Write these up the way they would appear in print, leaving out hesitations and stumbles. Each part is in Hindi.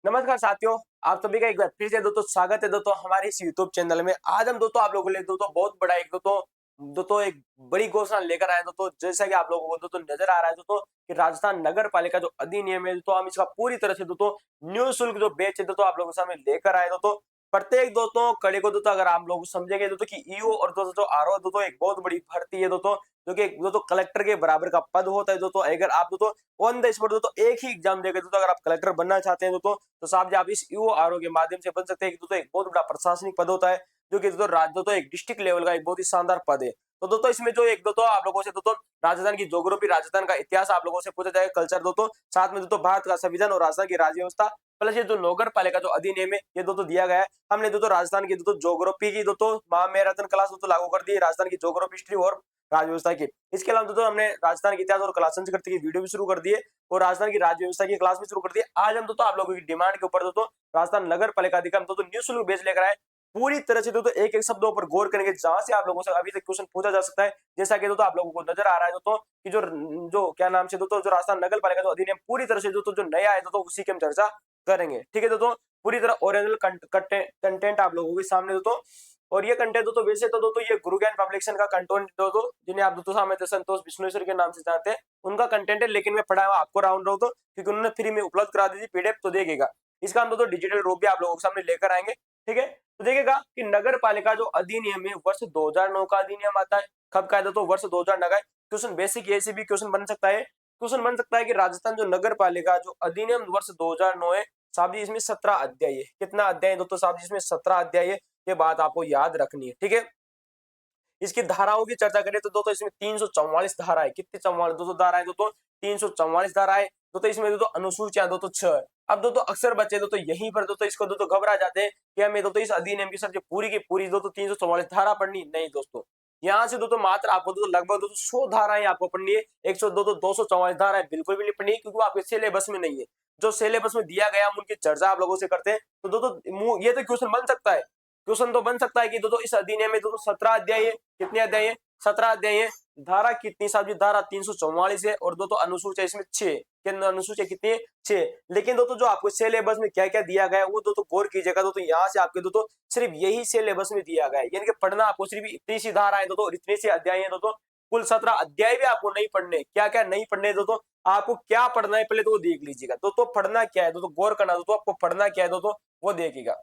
नमस्कार साथियों, आप सभी का एक बार फिर से दोस्तों स्वागत है दोस्तों हमारे इस यूट्यूब चैनल में। आज हम दोस्तों आप लोगों के लिए दोस्तों बहुत बड़ा एक दोस्तों एक बड़ी घोषणा लेकर आए दोस्तों। जैसा कि आप लोगों को दोस्तों नजर आ रहा है दोस्तों कि राजस्थान नगर पालिका जो अधिनियम है दोस्तों, हम इसका पूरी तरह से दोस्तों निःशुल्क जो बैच है दोस्तों आप लोगों के सामने लेकर आए दोस्तों। प्रत्येक दोस्तों कड़े को दोस्तों अगर आप लोग समझेंगे दोस्तों कि ईओ और दोस्तों जो आरओ दोस्तों एक बहुत बड़ी भर्ती है दोस्तों, जो कि दोस्तों कलेक्टर के बराबर का पद होता है दोस्तों। अगर आप दोस्तों ऑन द स्पॉट दोस्तों एक ही एग्जाम देकर दोस्तों अगर आप कलेक्टर बनना चाहते हैं दोस्तों, तो साहब जी आप इस ईओ के माध्यम से बन सकते हैं। दोस्तों एक बहुत बड़ा प्रशासनिक पद होता है, जो कि दोस्तों राज्य दोस्तों एक डिस्ट्रिक्ट लेवल का एक बहुत ही शानदार पद है। तो दोस्तों इसमें जो एक दोस्तों आप लोगों से दोस्तों राजस्थान की ज्योग्राफी, राजस्थान का इतिहास आप लोगों से पूछा जाएगा, कल्चर दोस्तों, साथ में दोस्तों भारत का संविधान और राजस्थान की राज्य व्यवस्था, प्लस ये जो नगर पालिका जो अधिनियम है ये दोस्तों दिया गया है। हमने दोस्तों राजस्थान की दोस्तों ज्योग्राफी की दोस्तों महामैराथन क्लास दोस्तों लागू कर दी है, राजस्थान की ज्योग्राफी, हिस्ट्री और राज्य व्यवस्था की। इसके अलावा दोस्तों हमने राजस्थान के इतिहास और कला संस्कृति की वीडियो भी शुरू कर दी है और राजस्थान की राज्य व्यवस्था की क्लास भी शुरू कर दी है। आज हम दोस्तों आप लोगों की डिमांड के ऊपर दोस्तों राजस्थान नगर पालिका अधिनियम दोस्तों निःशुल्क बैच लेकर आए। पूरी तरह से दोस्तों एक एक शब्दों पर गौर करेंगे, जहां से आप लोगों से अभी तक क्वेश्चन पूछा जा सकता है। जैसा कि दोस्तों आप लोगों को नजर आ रहा है दोस्तों कि जो जो क्या नाम से दोस्तों जो राजस्थान नगर पालिका जो अधिनियम पूरी तरह से दोस्तों जो नया है दोस्तों उसी की हम चर्चा करेंगे। ठीक है दोस्तों, पूरी तरह ओरिजिनल कंटेंट आप लोगों के सामने दोस्तों। और ये कंटेंट दोस्तों वैसे तो दोस्तों ये गुरु ज्ञान पब्लिकेशन का कंटेंट दोस्तों, जिन्हें आप दोस्तों सामने संतोष विष्णुश्वर के नाम से जानते हैं, उनका कंटेंट है। लेकिन मैं पढ़ा हुआ आपको राउंड रहा हूं तो, क्योंकि उन्होंने फ्री में उपलब्ध करा दी थी पीडीएफ, तो देखेगा इसका हम दोस्तों डिजिटल रूप भी आप लोगों के सामने लेकर आएंगे। ठीक है, तो देखिएगा कि नगर पालिका जो अधिनियम है वर्ष 2009 का अधिनियम आता है। कब का है दोस्तों? वर्ष 2009 का है। क्वेश्चन बेसिक ऐसे भी क्वेश्चन बन सकता है। क्वेश्चन बन सकता है कि राजस्थान जो नगर पालिका जो अधिनियम वर्ष 2009 है साहब जी, इसमें 17 अध्याय है। कितना अध्याय है दोस्तों? साहब जी इसमें 17 अध्याय है। ये बात आपको याद रखनी है। ठीक है, इसकी धाराओं की चर्चा करें तो दोस्तों इसमें 344 धारा है। कितनी? 44 दोस्तों धारा है दोस्तों, 344 धारा है दोस्तों। इसमें दोस्तों अनुसूचियां दोस्तों 6। अब दोस्तों अक्सर बच्चे दोस्तों यहीं पर दोस्तों इसको दोस्तों घबरा जाते हैं कि हमें दोस्तों इस अधिनियम की सबसे पूरी की पूरी दोस्तों 344 धारा पढ़नी नहीं दोस्तों। यहाँ से दोस्तों मात्र आपको दोस्तों लगभग दोस्तों 100 धाराएं आपको पढ़नी है। 100 दोस्तों 244 धाराएं बिल्कुल भी नहीं पढ़नी, क्योंकि वो आपके सिलेबस में नहीं है। जो सिलेबस में दिया गया हम उनकी चर्चा आप लोगों से करते हैं। तो दोस्तों ये तो क्वेश्चन बन सकता है, क्वेश्चन तो बन सकता है कि दोस्तों इस अधिनियम में दोस्तों 17 अध्याय है। कितने अध्याय है? 17 अध्याय है। धारा कितनी साहब जी? धारा 344 है। और दोस्तों अनुसूची इसमें 6 के अंदर अनुसूची कितनी है? 6। लेकिन दोस्तों जो आपको सिलेबस में क्या क्या दिया गया है वो दोस्तों गौर कीजिएगा दोस्तों। यहाँ से आपके दोस्तों सिर्फ यही सिलेबस में दिया गया है, यानी कि पढ़ना आपको सिर्फ इतनी सी धारा है दोस्तों, इतने से अध्याय है दोस्तों। कुल 17 अध्याय भी आपको नहीं पढ़ने। क्या क्या नहीं पढ़ने दोस्तों? आपको क्या पढ़ना है पहले तो वो देख लीजिएगा दोस्तों। पढ़ना क्या है दोस्तों? गौर करना दोस्तों, आपको पढ़ना क्या है दोस्तों वो देखिएगा।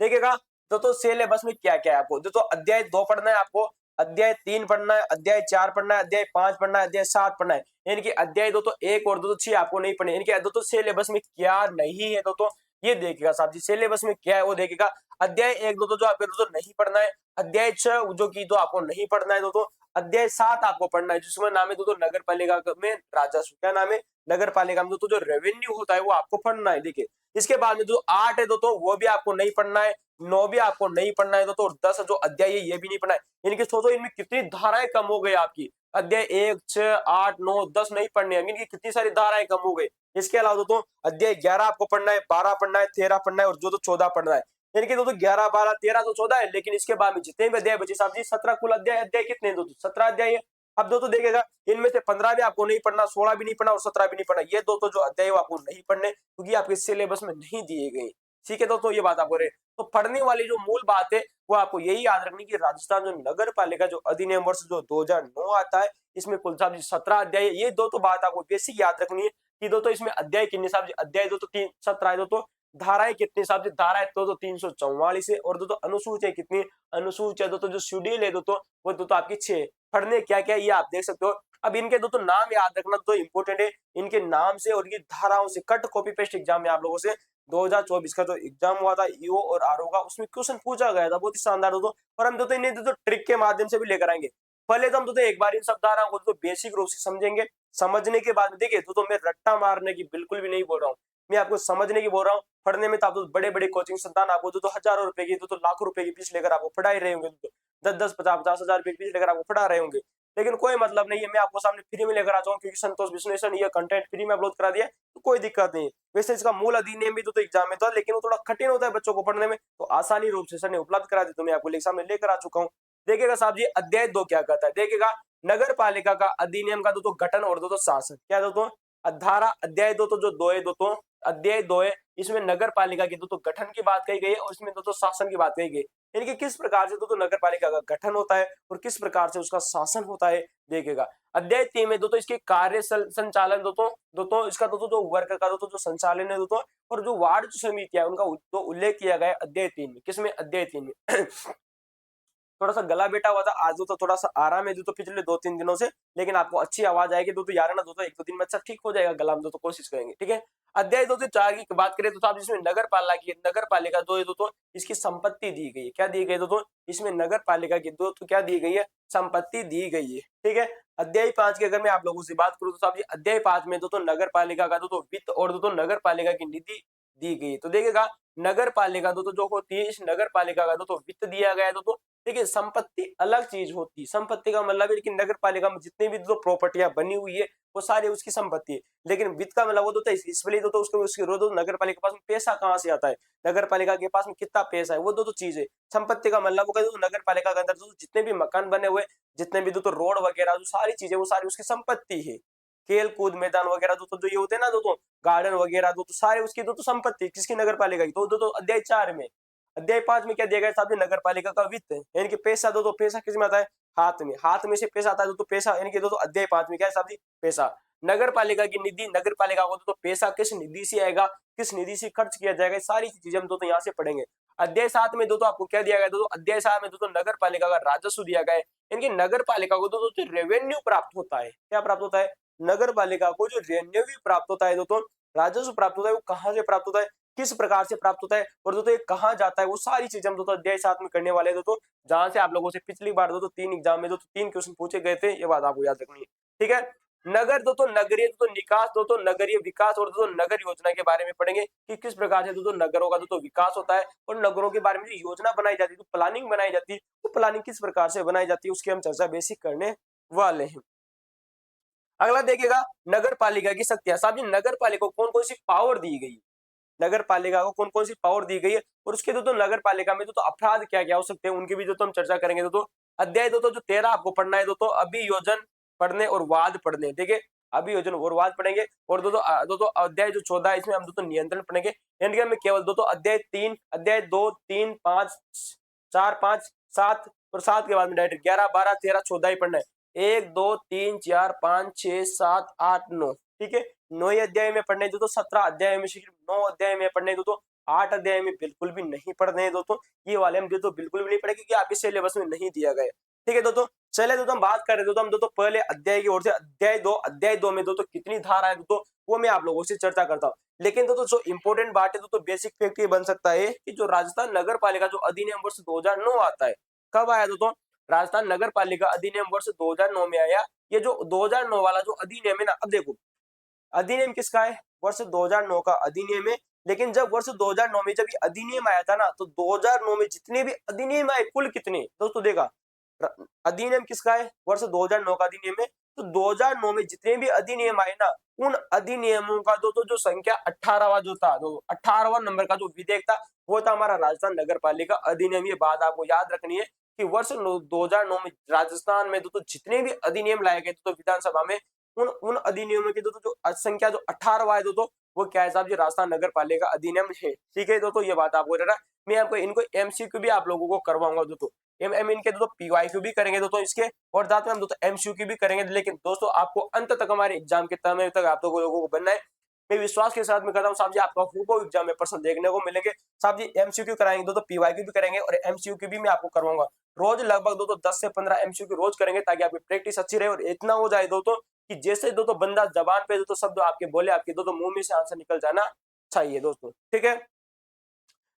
देखिएगा दोस्तों सिलेबस में क्या क्या है आपको। दोस्तों अध्याय 2 पढ़ना है आपको, अध्याय 3 पढ़ना है, अध्याय 4 पढ़ना है, अध्याय 5 पढ़ना है, अध्याय 7 पढ़ना है। यानी कि अध्याय दोस्तों 1 और दोस्तों 6 आपको नहीं पढ़ने। यानी कि दोस्तों सिलेबस में क्या नहीं है दोस्तों ये देखिएगा साहब जी। सिलेबस में क्या है वो देखिएगा। अध्याय 1 दोस्तों जो आपको दोस्तों नहीं पढ़ना है, अध्याय 6 जो कि तो आपको नहीं पढ़ना है दोस्तों, अध्याय 7 आपको पढ़ना है जिसमें नाम है दोस्तों नगर पालिका में राजस्व। क्या नाम है? नगर पालिका में दोस्तों जो रेवेन्यू होता है वो आपको पढ़ना है। देखिए इसके बाद में जो 8 है दोस्तों वो भी आपको नहीं पढ़ना है, 9 भी आपको नहीं पढ़ना है दोस्तों, और 10 जो अध्याय है ये भी नहीं पढ़ना है। यानी कि सोचो इनमें कितनी धाराएं कम हो गई आपकी। अध्याय 1, 6, 8, 9, 10 नहीं पढ़ने हैं, इनकी कितनी सारी धाराएं कम हो गई। इसके अलावा दोस्तों अध्याय 11 आपको पढ़ना है, 12 पढ़ना है, 13 पढ़ना है और जो तो 14 पढ़ना है। यानी कि दोस्तों 11, 12, 13 तो 14 है, लेकिन इसके बाद में जितने भी अध्याय बचे साहब जी 17 कुल अध्याय। अध्याय कितने हैं दोस्तों? 17 अध्याय है। अब दोस्तों देखिएगा इनमें से 15 भी आपको नहीं पढ़ना, 16 भी नहीं पढ़ना और 17 भी नहीं पढ़ना। ये दोस्तों जो अध्याय वो आपको नहीं पढ़ने, क्योंकि आपके सिलेबस में नहीं दिए गए। ठीक है दोस्तों, ये बात आपको रहे। तो पढ़ने वाली जो मूल बात है वो आपको यही याद रखनी कि राजस्थान जो नगर पालिका जो अधिनियम वर्ष जो 2009 आता है, इसमें कुल साहब जी 17 अध्याय है। ये दो तो बात आपको बेसिक याद रखनी है कि दोस्तों इसमें अध्याय कितने साहब जी? अध्याय दोस्तों 17 है दोस्तों। धाराएं कितनी साहब जी? धाराएं दोस्तों 344 है। और दोस्तों अनुसूची कितनी? अनुसूची दोस्तों जो शेड्यूल है दोस्तों वो दोस्तों आपकी 6। पढ़ने क्या क्या ये आप देख सकते हो। अब इनके दोस्तों नाम याद रखना तो इंपॉर्टेंट है। इनके नाम से और इनकी धाराओं से कट कॉपी पेस्ट एग्जाम में आप लोगों से 2024 का जो एग्जाम हुआ था ईओ और आरओ का, उसमें क्वेश्चन पूछा गया था, बहुत ही शानदार दोस्तों। और हम दोस्तों इन्हें दोस्तों ट्रिक के माध्यम से भी लेकर आएंगे। पहले तो हम दोस्तों एक बार इन सब धाराओं को तो बेसिक रूप से समझेंगे। समझने के बाद देखिए दोस्तों मैं रट्टा मारने की बिल्कुल भी नहीं बोल रहा हूँ, मैं आपको समझने की बोल रहा हूँ। पढ़ने में तो आप बड़े बड़े कोचिंग संस्थान आपको तो हजारों रुपए की तो लाखों रुपए की फीस लेकर आपको पढ़ा ही रहे होंगे, 10-10, 50-50 हजार रुपए की फीस लेकर आपको पढ़ा रहे होंगे। लेकिन कोई मतलब नहीं है, मैं आपको सामने फ्री में लेकर आता हूँ, क्योंकि संतोष विश्लेषण ये कंटेंट फ्री में अपलोड करा दिया तो कोई दिक्कत नहीं है। वैसे इसका मूल अधिनियम भी तो एग्जाम में था, लेकिन वो थोड़ा कठिन होता है बच्चों को पढ़ने में, तो आसानी रूप से सर ने उपलब्ध करा दी, तो मैं आपको सामने लेकर आ चुका हूँ। देखिएगा साहब जी अध्याय 2 क्या कहता है। देखिएगा नगर पालिका का अधिनियम का दोस्तों गठन और दोस्तों शासन। क्या दोस्तों? धारा अध्याय 2 तो जो 2 है दोस्तों अध्याय 2 है, इसमें नगर पालिका की दोस्तों गठन की बात कही गई है और इसमें दोस्तों शासन की बात कही गई है। यानी कि किस प्रकार से दोस्तों नगर पालिका का गठन होता है और किस प्रकार से उसका शासन होता है देखेगा। अध्याय 3 में दोस्तों इसके कार्य संचालन दोस्तों दोस्तों इसका दोस्तों जो वर्क का दोस्तों जो संचालन है दोस्तों और जो वार्ड समितियां उनका तो उल्लेख किया गया है अध्याय 3 में। किसमें? अध्याय 3 में। थोड़ा सा गला बैठा हुआ था आज तो थोड़ा सा आराम है तो पिछले 2-3 दिनों से, लेकिन आपको अच्छी आवाज आएगी तो यार ना दोस्तों 1-2 दिन में अच्छा ठीक हो जाएगा गला में, तो कोशिश करेंगे, ठीक है। अध्याय 2 से 4 की बात करें तो आप इसमें नगर पालिका दो है दोस्तों इसकी संपत्ति दी गई है। क्या दी गई दोस्तों? इसमें नगर पालिका की दो तो क्या दी गई है? संपत्ति दी गई है, ठीक है। अध्याय 5 की अगर मैं आप लोगों से बात करूं तो आप अध्याय 5 में दोस्तों नगर पालिका का दोस्तों वित्त और दोस्तों नगर पालिका की निधि दी गई है। तो देखिएगा नगर पालिका दोस्तों जो होती है, इस नगर पालिका का दोस्तों वित्त दिया गया है दोस्तों। देखिए संपत्ति अलग चीज होती है, संपत्ति का मतलब है कि नगर पालिका में जितनी भी जो प्रॉपर्टियां बनी हुई है वो सारी उसकी संपत्ति है। लेकिन वित्त का मतलब वो तो इसलिए तो उसको उसके नगर पालिका के पास में पैसा कहाँ से आता है, नगर पालिका के पास में कितना पैसा है, वो दो चीज है। संपत्ति का मतलब वो कहते नगर पालिका के अंदर जो जितने भी मकान बने हुए, जितने भी तो रोड वगैरह जो सारी चीजें वो सारी उसकी संपत्ति है। खेल कूद मैदान वगैरह जो ये होते हैं ना दोस्तों, गार्डन वगैरह तो सारे उसकी तो संपत्ति किसकी? नगर पालिका की। तो अध्याय 4 में। अध्याय 5 में क्या दिया गया साहब? नगर पालिका का वित्त यानी कि पैसा दो पैसा किस में आता है? हाथ में से पैसा आता है तो पैसा यानी कि दोस्तों अध्याय 5 में क्या है साहब जी? पैसा। नगर पालिका की निधि, नगर पालिका को तो पैसा किस निधि से आएगा, किस निधि से खर्च किया जाएगा, सारी चीजें हम दोस्तों यहाँ से पढ़ेंगे। अध्याय 7 में दोस्तों आपको क्या दिया गया? दोस्तों अध्याय 7 में दोस्तों नगर पालिका का राजस्व दिया गया है। यानी कि नगर पालिका को दोस्तों रेवेन्यू प्राप्त होता है। क्या प्राप्त होता है? नगर पालिका को जो रेवेन्यू प्राप्त होता है दोस्तों, राजस्व प्राप्त होता है, वो कहाँ से प्राप्त होता है, किस प्रकार से प्राप्त होता है और दोस्तों ये कहाँ जाता है, वो सारी चीजें हम दोस्तों अध्याय 7 में करने वाले हैं दोस्तों। जहां से आप लोगों से पिछली बार दोस्तों 3 एग्जाम में दोस्तों 3 क्वेश्चन पूछे गए थे, ये बात आपको याद रखनी है, ठीक है। नगर दोस्तों नगरीय दोस्तों निकास दोस्तों नगरीय विकास और दोस्तों नगर योजना के बारे में पढ़ेंगे कि किस प्रकार से दोस्तों नगरों का दोस्तों विकास होता है और नगरों के बारे में जो योजना बनाई जाती है, तो प्लानिंग बनाई जाती है, वो प्लानिंग किस प्रकार से बनाई जाती है उसकी हम चर्चा बेसिक करने वाले हैं। अगला देखिएगा नगर पालिका की शक्तियां। साहब जी नगर पालिका को कौन कौन सी पावर दी गई, नगर पालिका को कौन कौन सी पावर दी गई है और उसके दोस्तों नगर पालिका में दोस्तों अपराध क्या क्या हो सकते हैं उनकी भी दोस्तों हम चर्चा करेंगे दोस्तों। अध्याय दोस्तों जो 13 आपको पढ़ना है दोस्तों अभियोजन पढ़ने और वाद पढ़ने, ठीक है। अभियोजन और वाद पढ़ेंगे और दोस्तों अध्याय जो 14 है इसमें हम दोस्तों नियंत्रण पढ़ेंगे। यानी कि हमें केवल दोस्तों अध्याय 3, अध्याय 2, 3, 5, 4, 5, 7 और 7 के बाद में डायरेक्ट 11, 12, 13, 14 ही पढ़ना है। 1, 2, 3, 4, 5, 6, 7, 8, 9, ठीक है। 9 अध्याय में पढ़ने दोस्तों, 17 अध्याय में सिर्फ 9 अध्याय में पढ़ने दोस्तों, 8 अध्याय में बिल्कुल भी नहीं पढ़ने हैं दोस्तों। ये वाले हम दोस्तों बिल्कुल भी नहीं पढ़े क्योंकि आपके सिलेबस में नहीं दिया गया, ठीक है दोस्तों। चले दोस्तों हम बात कर रहे दोस्तों हम दोस्तों पहले अध्याय की ओर से अध्याय 2 में दोस्तों कितनी धारा है दोस्तों वो मैं आप लोगों से चर्चा करता हूँ। लेकिन दोस्तों जो इंपॉर्टेंट बात है दोस्तों बेसिक फैक्ट ये बन सकता है कि जो राजस्थान नगर पालिका जो अधिनियम वर्ष 2009 आता है, कब आया दोस्तों? राजस्थान नगर पालिका अधिनियम वर्ष 2009 में आया। ये जो 2009 वाला जो अधिनियम है ना, अब देखो अधिनियम किसका है? वर्ष 2009 का अधिनियम है। लेकिन जब वर्ष 2009 में जब ये अधिनियम आया था ना, तो 2009 में जितने भी अधिनियम आए कुल कितने दोस्तों देखा, अधिनियम किसका है? वर्ष 2009 का अधिनियम है। तो 2009 में जितने भी अधिनियम आए ना, उन अधिनियमों का दोस्तों जो संख्या 18वां जो था, जो 18वां नंबर का जो विधेयक था वो था हमारा राजस्थान नगर पालिका अधिनियम। ये बात आपको याद रखनी है कि वर्ष 2009 में राजस्थान में दोस्तों जितने भी अधिनियम लाए गए दोस्तों विधानसभा में, उन अधिनियमों की दोस्तों जो संख्या जो 18वां है दोस्तों वो क्या है साहब जी? राजस्थान नगर पालिका अधिनियम है, ठीक है दोस्तों। ये बात आपको रहना, मैं आपको इनको एमसीक्यू भी आप लोगों को करवाऊंगा दोस्तों। इनके दोस्तों पीवाईक्यू भी करेंगे दोस्तों इसके, और साथ में हम दोस्तों एमसीक्यू भी करेंगे। लेकिन दोस्तों आपको अंत तक हमारे एग्जाम के समय तक आप लोगों को बनना है। मैं विश्वास के साथ में कहता हूँ साहब जी आपका हूबहू एग्जाम में प्रश्न देखने को मिलेंगे। साहब जी एमसीक्यू कराएंगे दोस्तों, पीवाईक्यू भी करेंगे और एमसीक्यू भी मैं आपको करवाऊंगा। रोज लगभग दोस्तों 10 से 15 एमसीक्यू रोज करेंगे ताकि आपकी प्रैक्टिस अच्छी रहे और इतना हो जाए दोस्तों कि जैसे दोस्तों बंदा जबान पे दोस्तों शब्द आपके बोले आपके दोस्तों मुंह में से आंसर निकल जाना चाहिए दोस्तों, ठीक है।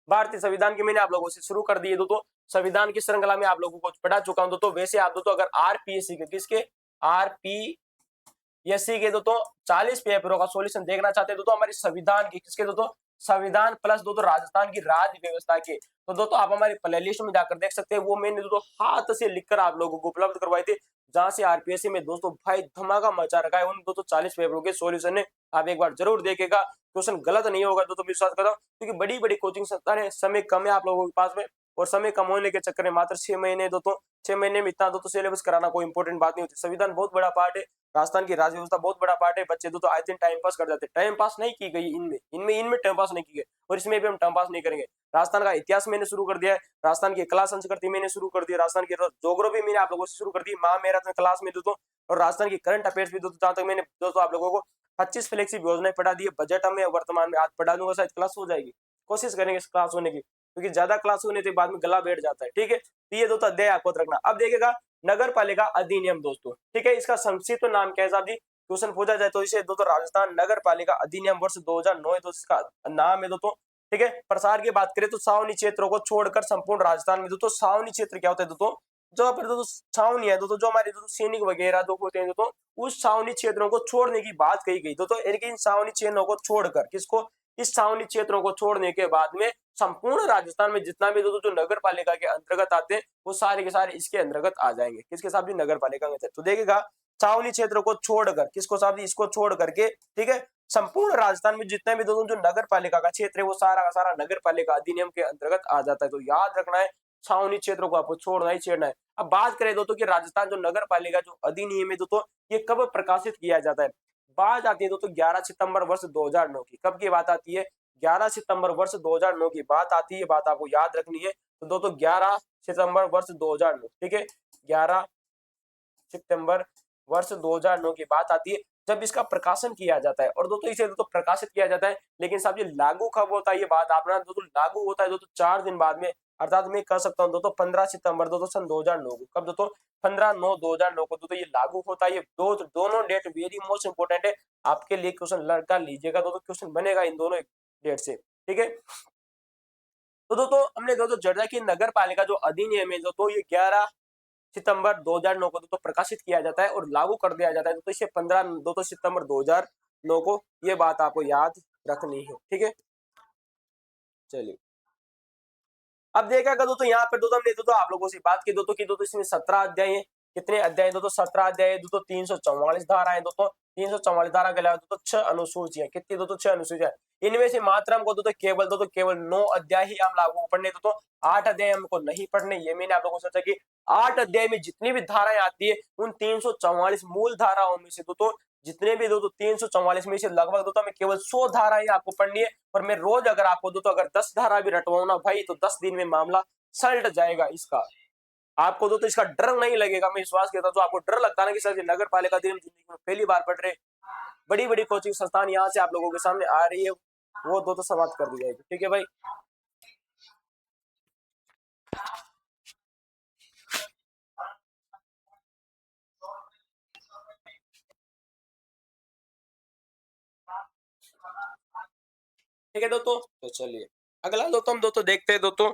भारतीय संविधान की मैंने आप लोगों से शुरू कर दिए दोस्तों। संविधान की श्रृंखला में आप लोगों को पढ़ा चुका हूं दोस्तों। वैसे आप दोस्तों अगर आरपीएससी के किसके आरपीएससी के दोस्तों 40 पेपरों का सॉल्यूशन देखना चाहते हैं दोस्तों हमारे संविधान की किसके दोस्तों, संविधान प्लस दोस्तों राजस्थान की राज्य व्यवस्था के, तो दोस्तों आप हमारी प्लेलिस्ट में जाकर देख सकते हैं। वो मैंने दोस्तों हाथ से लिखकर आप लोगों को उपलब्ध करवाए थे, जहां से आरपीएससी में दोस्तों भाई धमाका मचा रखा है। उन दोस्तों 40 पेपरों के सॉल्यूशन है, आप एक बार जरूर देखेगा, क्वेश्चन गलत नहीं होगा दोस्तों विश्वास करता हूं, क्योंकि बड़ी बड़ी कोचिंग संस्थान है, समय कम है आप लोगों के पास में। और समय कम होने के चक्कर में मात्र 6 महीने दोस्तों 6 महीने में इतना दोस्तों सिलेबस कराना कोई इंपॉर्टेंट बात नहीं होती। संविधान बहुत बड़ा पार्ट है, राजस्थान की राज्य व्यवस्था बहुत बड़ा पार्ट है। बच्चे दोस्तों आए दिन टाइम पास कर जाते हैं, टाइम पास नहीं की गई इनमें टाइम पास नहीं की गई, और इसमें भी हम टाइम पास नहीं करेंगे। राजस्थान का इतिहास मैंने शुरू कर दिया है, राजस्थान की कला संस्कृति मैंने शुरू कर दी, राजस्थान की ज्योग्राफी मैंने आप लोगों से शुरू कर दी महामैराथन क्लास में दोस्तों, और राजस्थान की करंट अफेयर्स भी दोस्तों जहां तक मैंने दोस्तों आप लोगों को 25 फ्लेक्सिब योजनाएं पढ़ा दी है। बजट हमें वर्तमान में आज पढ़ा दूंगा, शायद क्लास हो जाएगी, कोशिश करेंगे इस क्लास होने की, क्योंकि ज्यादा क्लास होने के बाद में गला बैठ जाता है। ठीक है, तो ये दोस्तों अध्याय आपको रखना। अब देखिएगा नगर पालिका अधिनियम दोस्तों, ठीक है, इसका संक्षिप्त नाम क्या है साहब जी, क्वेश्चन पूछा जाए तो इसे दोस्तों राजस्थान नगर पालिका अधिनियम वर्ष 2009 दोस्तों इसका नाम है दोस्तों। ठीक है, प्रसार की बात करें तो छावनी क्षेत्रों को छोड़कर संपूर्ण राजस्थान में दोस्तों छावनी क्षेत्र क्या होता है दोस्तों, जो पर दोस्तों छावनी है दोस्तों, जो हमारे दोस्तों सैनिक वगैरह जो होते हैं दोस्तों, उस छावनी क्षेत्रों को छोड़ने की बात कही गई दोस्तों। इन छावनी क्षेत्रों को छोड़कर किसको, इस छावनी क्षेत्रों को छोड़ने के बाद में संपूर्ण राजस्थान में जितना भी दोस्तों जो नगर पालिका के अंतर्गत आते हैं वो सारे के सारे इसके अंतर्गत आ जाएंगे, किसके साथ भी नगर पालिका में। तो देखिएगा छावनी क्षेत्र को छोड़कर किसको साहब जी, इसको छोड़ करके, ठीक है, संपूर्ण राजस्थान में जितने भी दोस्तों जो नगर पालिका का क्षेत्र है वो सारा का सारा नगर पालिका अधिनियम के अंतर्गत आ जाता है। तो याद रखना है छावनी क्षेत्रों को आपको छोड़ना ही छेड़ना है। अब बात करें दोस्तों कि राजस्थान जो नगर पालिका जो अधिनियम है दोस्तों ये कब प्रकाशित किया जाता है, बात आती है दोस्तों 11 सितंबर वर्ष 2009 की। कब की बात आती है, 11 सितंबर वर्ष 2009 की बात आती है, बात आपको याद रखनी है। तो दोस्तों 11 सितंबर वर्ष 2009, ठीक है, 11 सितंबर वर्ष 2009 की बात आती है जब इसका प्रकाशन किया जाता है। और दोस्तों इसे दोस्तों प्रकाशित किया जाता है, लेकिन साहब ये लागू कब होता है, ये बात आप ना दोस्तों लागू होता है दोस्तों 4 दिन बाद में, अर्थात मैं कह सकता हूँ दोस्तों 15 सितंबर दोस्तों सन 2009 को। कब दोस्तों, 15/9/2009 को दोस्तों ये लागू होता है। ये दोनों डेट वेरी मोस्ट इंपोर्टेंट है आपके लिए, क्वेश्चन लड़का लीजिएगा दोस्तों, क्वेश्चन बनेगा इन दोनों डेट से। ठीक है, तो दोस्तों हमने दोस्तों चर्चा की नगर पालिका जो अधिनियम है दोस्तों ये 11 सितंबर 2009 को दोस्तों प्रकाशित किया जाता है और लागू कर दिया जाता है दोस्तों इसे 15 दोस्तों सितंबर 2009 को। ये बात आपको याद रखनी है। ठीक है, चलिए अब देखा दोस्तों यहाँ पर दोस्तों हमने दोस्तों आप लोगों से बात की दोस्तों इसमें 17 अध्याय है। कितने अध्याय दोस्तों, 17 अध्याय है दोस्तों, 344 धारा है दोस्तों, 344 धारा के अलावा दोस्तों 6 अनुसूचियां, कितनी दोस्तों 6 अनुसूचियां। इनमें से मात्र हमको दोस्तों केवल 9 अध्याय ही हम लागू पढ़ने दोस्तों, 8 अध्याय हमको नहीं पढ़ने। ये मैंने आप लोगों को सोचा कि 8 अध्याय में जितनी भी धाराएं आती है उन 344 मूल धाराओं में से दोस्तों जितने भी दोस्तों 344 में से लगभग दोस्तों हमें केवल 100 धाराएं आपको पढ़नी है। और मैं रोज अगर आपको दोस्तों अगर 10 धारा भी रटवाऊं ना भाई तो 10 दिन में मामला सल्ट जाएगा इसका। आपको दोस्तों इसका डर नहीं लगेगा, मैं विश्वास करता हूं। तो आपको डर लगता है ना कि सर नगर पालिका अधिनियम जिंदगी में पहली बार पढ़ रहे, बड़ी बड़ी कोचिंग संस्थान यहाँ से आप लोगों के सामने आ रही है, वो दोस्तों समाप्त कर दी जाएगी। ठीक है भाई, ठीक है दोस्तों, तो चलिए अगला दोस्तों हम दोस्तों देखते हैं दोस्तों।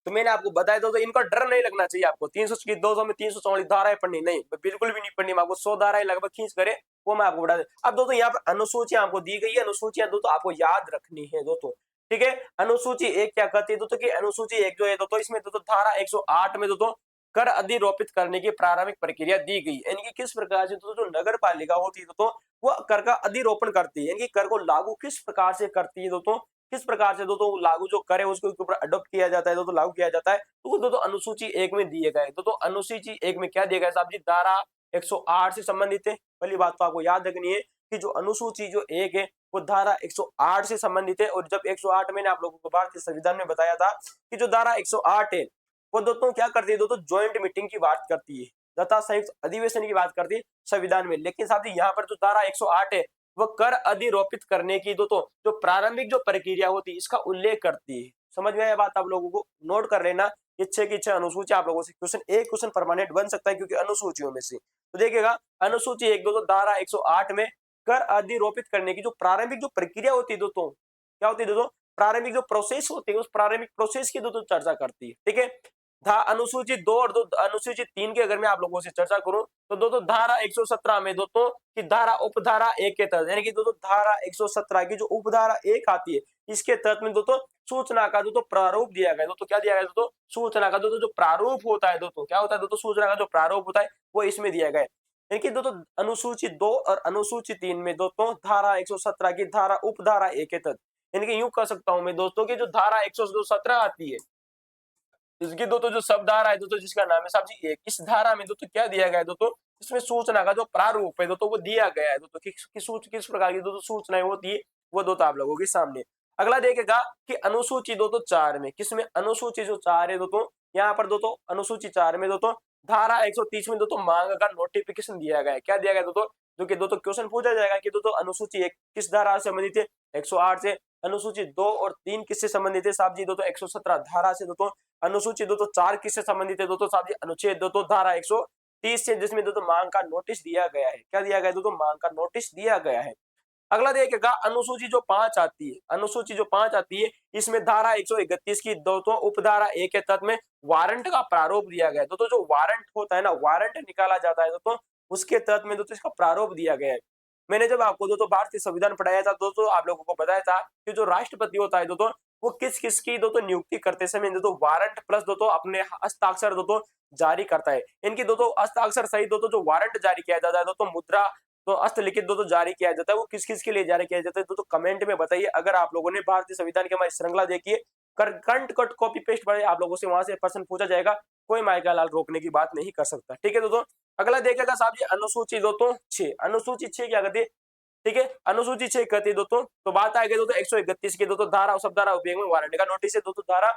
तो मैंने आपको बताया दोस्तों इनका डर नहीं लगना चाहिए आपको। 300 की 200 में 344 धाराएं पढ़नी नहीं, बिल्कुल भी नहीं पढ़नी। मैं आपको 100 धाराएं लगभग खींच करे वो मैं आपको बता दूं। अब दोस्तों यहाँ पर अनुसूचियां आपको दी गई है, अनुसूचियां दोस्तों आपको याद रखनी है दोस्तों। ठीक है, अनुसूची एक क्या कहती है दोस्तों कि अनुसूची एक जो है दोस्तों इसमें दोस्तों धारा 108 में दोस्तों कर अधिरोपित करने की प्रारंभिक प्रक्रिया दी गई। यानी कि किस प्रकार से दोस्तों जो नगर पालिका होती है दोस्तों वो कर का अधिरोपण करती है, यानी कि कर को लागू किस प्रकार से करती है दोस्तों, किस प्रकार से दोस्तों लागू जो करे उसके ऊपर अडॉप्ट किया जाता है दोस्तों, लागू किया जाता है। तो वो दोस्तों अनुसूची एक में दिए गए। दोस्तों अनुसूची एक में क्या दिया गया साहब जी, धारा 108 से संबंधित है। पहली बात तो आपको याद रखनी है कि जो अनुसूची जो एक है वो धारा 108 से संबंधित है। और जब 108 मैंने आप लोगों को भारतीय संविधान में बताया था कि जो धारा 108 है वो दोस्तों क्या करती है दोस्तों, ज्वाइंट मीटिंग की बात करती है तथा संयुक्त अधिवेशन की बात करती है संविधान में। लेकिन साथ ही यहाँ पर जो धारा 108 है वो कर अधिरोपित करने की दोस्तों जो प्रारंभिक जो प्रक्रिया होती है इसका उल्लेख करती है। समझ में आया बात, आप लोगों को नोट कर लेना। इच्छा की इच्छा अनुसूची आप लोगों से क्वेश्चन एक क्वेश्चन परमानेंट बन सकता है क्योंकि अनुसूचियों में से। तो देखिएगा अनुसूची एक दोस्तों धारा 108 में कर अधिरोपित करने की जो प्रारंभिक जो प्रक्रिया होती है दोस्तों, क्या होती है दोस्तों, प्रारंभिक जो प्रोसेस होती है उस प्रारंभिक प्रोसेस की दोस्तों चर्चा करती है। ठीक है, अनुसूची 2 और अनुसूची 3 की अगर मैं आप लोगों से चर्चा करूं तो दोस्तों धारा 117 में दोस्तों की धारा उपधारा 1 के तहत, यानी कि दोस्तों धारा 117 की जो उपधारा 1 आती है इसके तहत में दोस्तों सूचना का दोस्तों प्रारूप दिया गया। दोस्तों क्या दिया गया दोस्तों, सूचना का दोस्तों जो प्रारूप होता है दोस्तों, क्या होता है दोस्तों, सूचना का जो प्रारूप होता है वो इसमें दिया गया है। यानी कि दोस्तों अनुसूची 2 और अनुसूची 3 में दोस्तों धारा 117 की धारा उपधारा 1 के तहत, यानी कि यूं कह सकता हूं मैं दोस्तों की जो धारा 117 आती है इसकी दोस्तों जो शब्द धारा है दोस्तों जिसका नाम है साहब जी एक, इस धारा में दोस्तों क्या दिया गया है दोस्तों, इसमें सूचना का जो प्रारूप है दोस्तों वो दिया गया है दोस्तों, किस प्रकार की दोस्तों सूचनाएं होती है वो दोस्तों आप लोगों के सामने। अगला देखेगा कि अनुसूची दोस्तों 4 में, किसमें अनुसूची जो 4 है दोस्तों, यहाँ पर दोस्तों अनुसूची 4 में दोस्तों धारा 130 में दोस्तों मांग का नोटिफिकेशन दिया गया है। क्या दिया गया दोस्तों, जो कि दोस्तों क्वेश्चन पूछा जाएगा कि दोस्तों अनुसूची 1 किस धारा से संबंधित है, 108 से। अनुसूची 2 और 3 किससे संबंधित है साहब जी दोस्तों, 117 धारा से दोस्तों। अनुसूची दोस्तों 4 किससे संबंधित है दोस्तों साहब जी, अनुच्छेद दोस्तों धारा 130 से, जिसमें दोस्तों मांग का नोटिस दिया गया है। क्या दिया गया है दोस्तों, मांग का नोटिस दिया गया है। अगला देखिएगा अनुसूची जो 5 आती है, अनुसूची जो 5 आती है इसमें धारा 131 की दोस्तों उपधारा 1 के तहत में वारंट का प्रारूप दिया गया है। दोस्तों जो वारंट होता है ना, वारंट निकाला जाता है दोस्तों, उसके तहत में दोस्तों इसका प्रारूप दिया गया है। मैंने जब आपको दोस्तों भारतीय संविधान पढ़ाया था दोस्तों, आप लोगों को बताया था कि जो राष्ट्रपति होता है दोस्तों वो किस किस की दोस्तों नियुक्ति करते समय दोस्तों वारंट प्लस दोस्तों अपने हस्ताक्षर दोस्तों जारी करता है। इनकी दोस्तों हस्ताक्षर सहित दोस्तों जो वारंट जारी किया जाता है दोस्तों मुद्रा तो हस्तलिखित दोस्तों जारी किया जाता है, वो किस किस के लिए जारी किया जाता है दोस्तों कमेंट में बताइए। अगर आप लोगों ने भारतीय संविधान की हमारी श्रृंखला देखी है, करंट कट कॉपी पेस्ट पढ़े, आप लोगों से वहां से प्रश्न पूछा जाएगा, कोई माइका लाल रोकने की बात नहीं कर सकता। ठीक है दोस्तों, अगला देखेगा साहब जी अनुसूची दोस्तों 6, अनुसूची 6 क्या कहती है, ठीक है अनुसूची 6 कहती है दोस्तों, तो बात आ गई दोस्तों 131 की दोस्तों धारा शब्द धारा उपयोग में वारंट का नोटिस है दोस्तों, धारा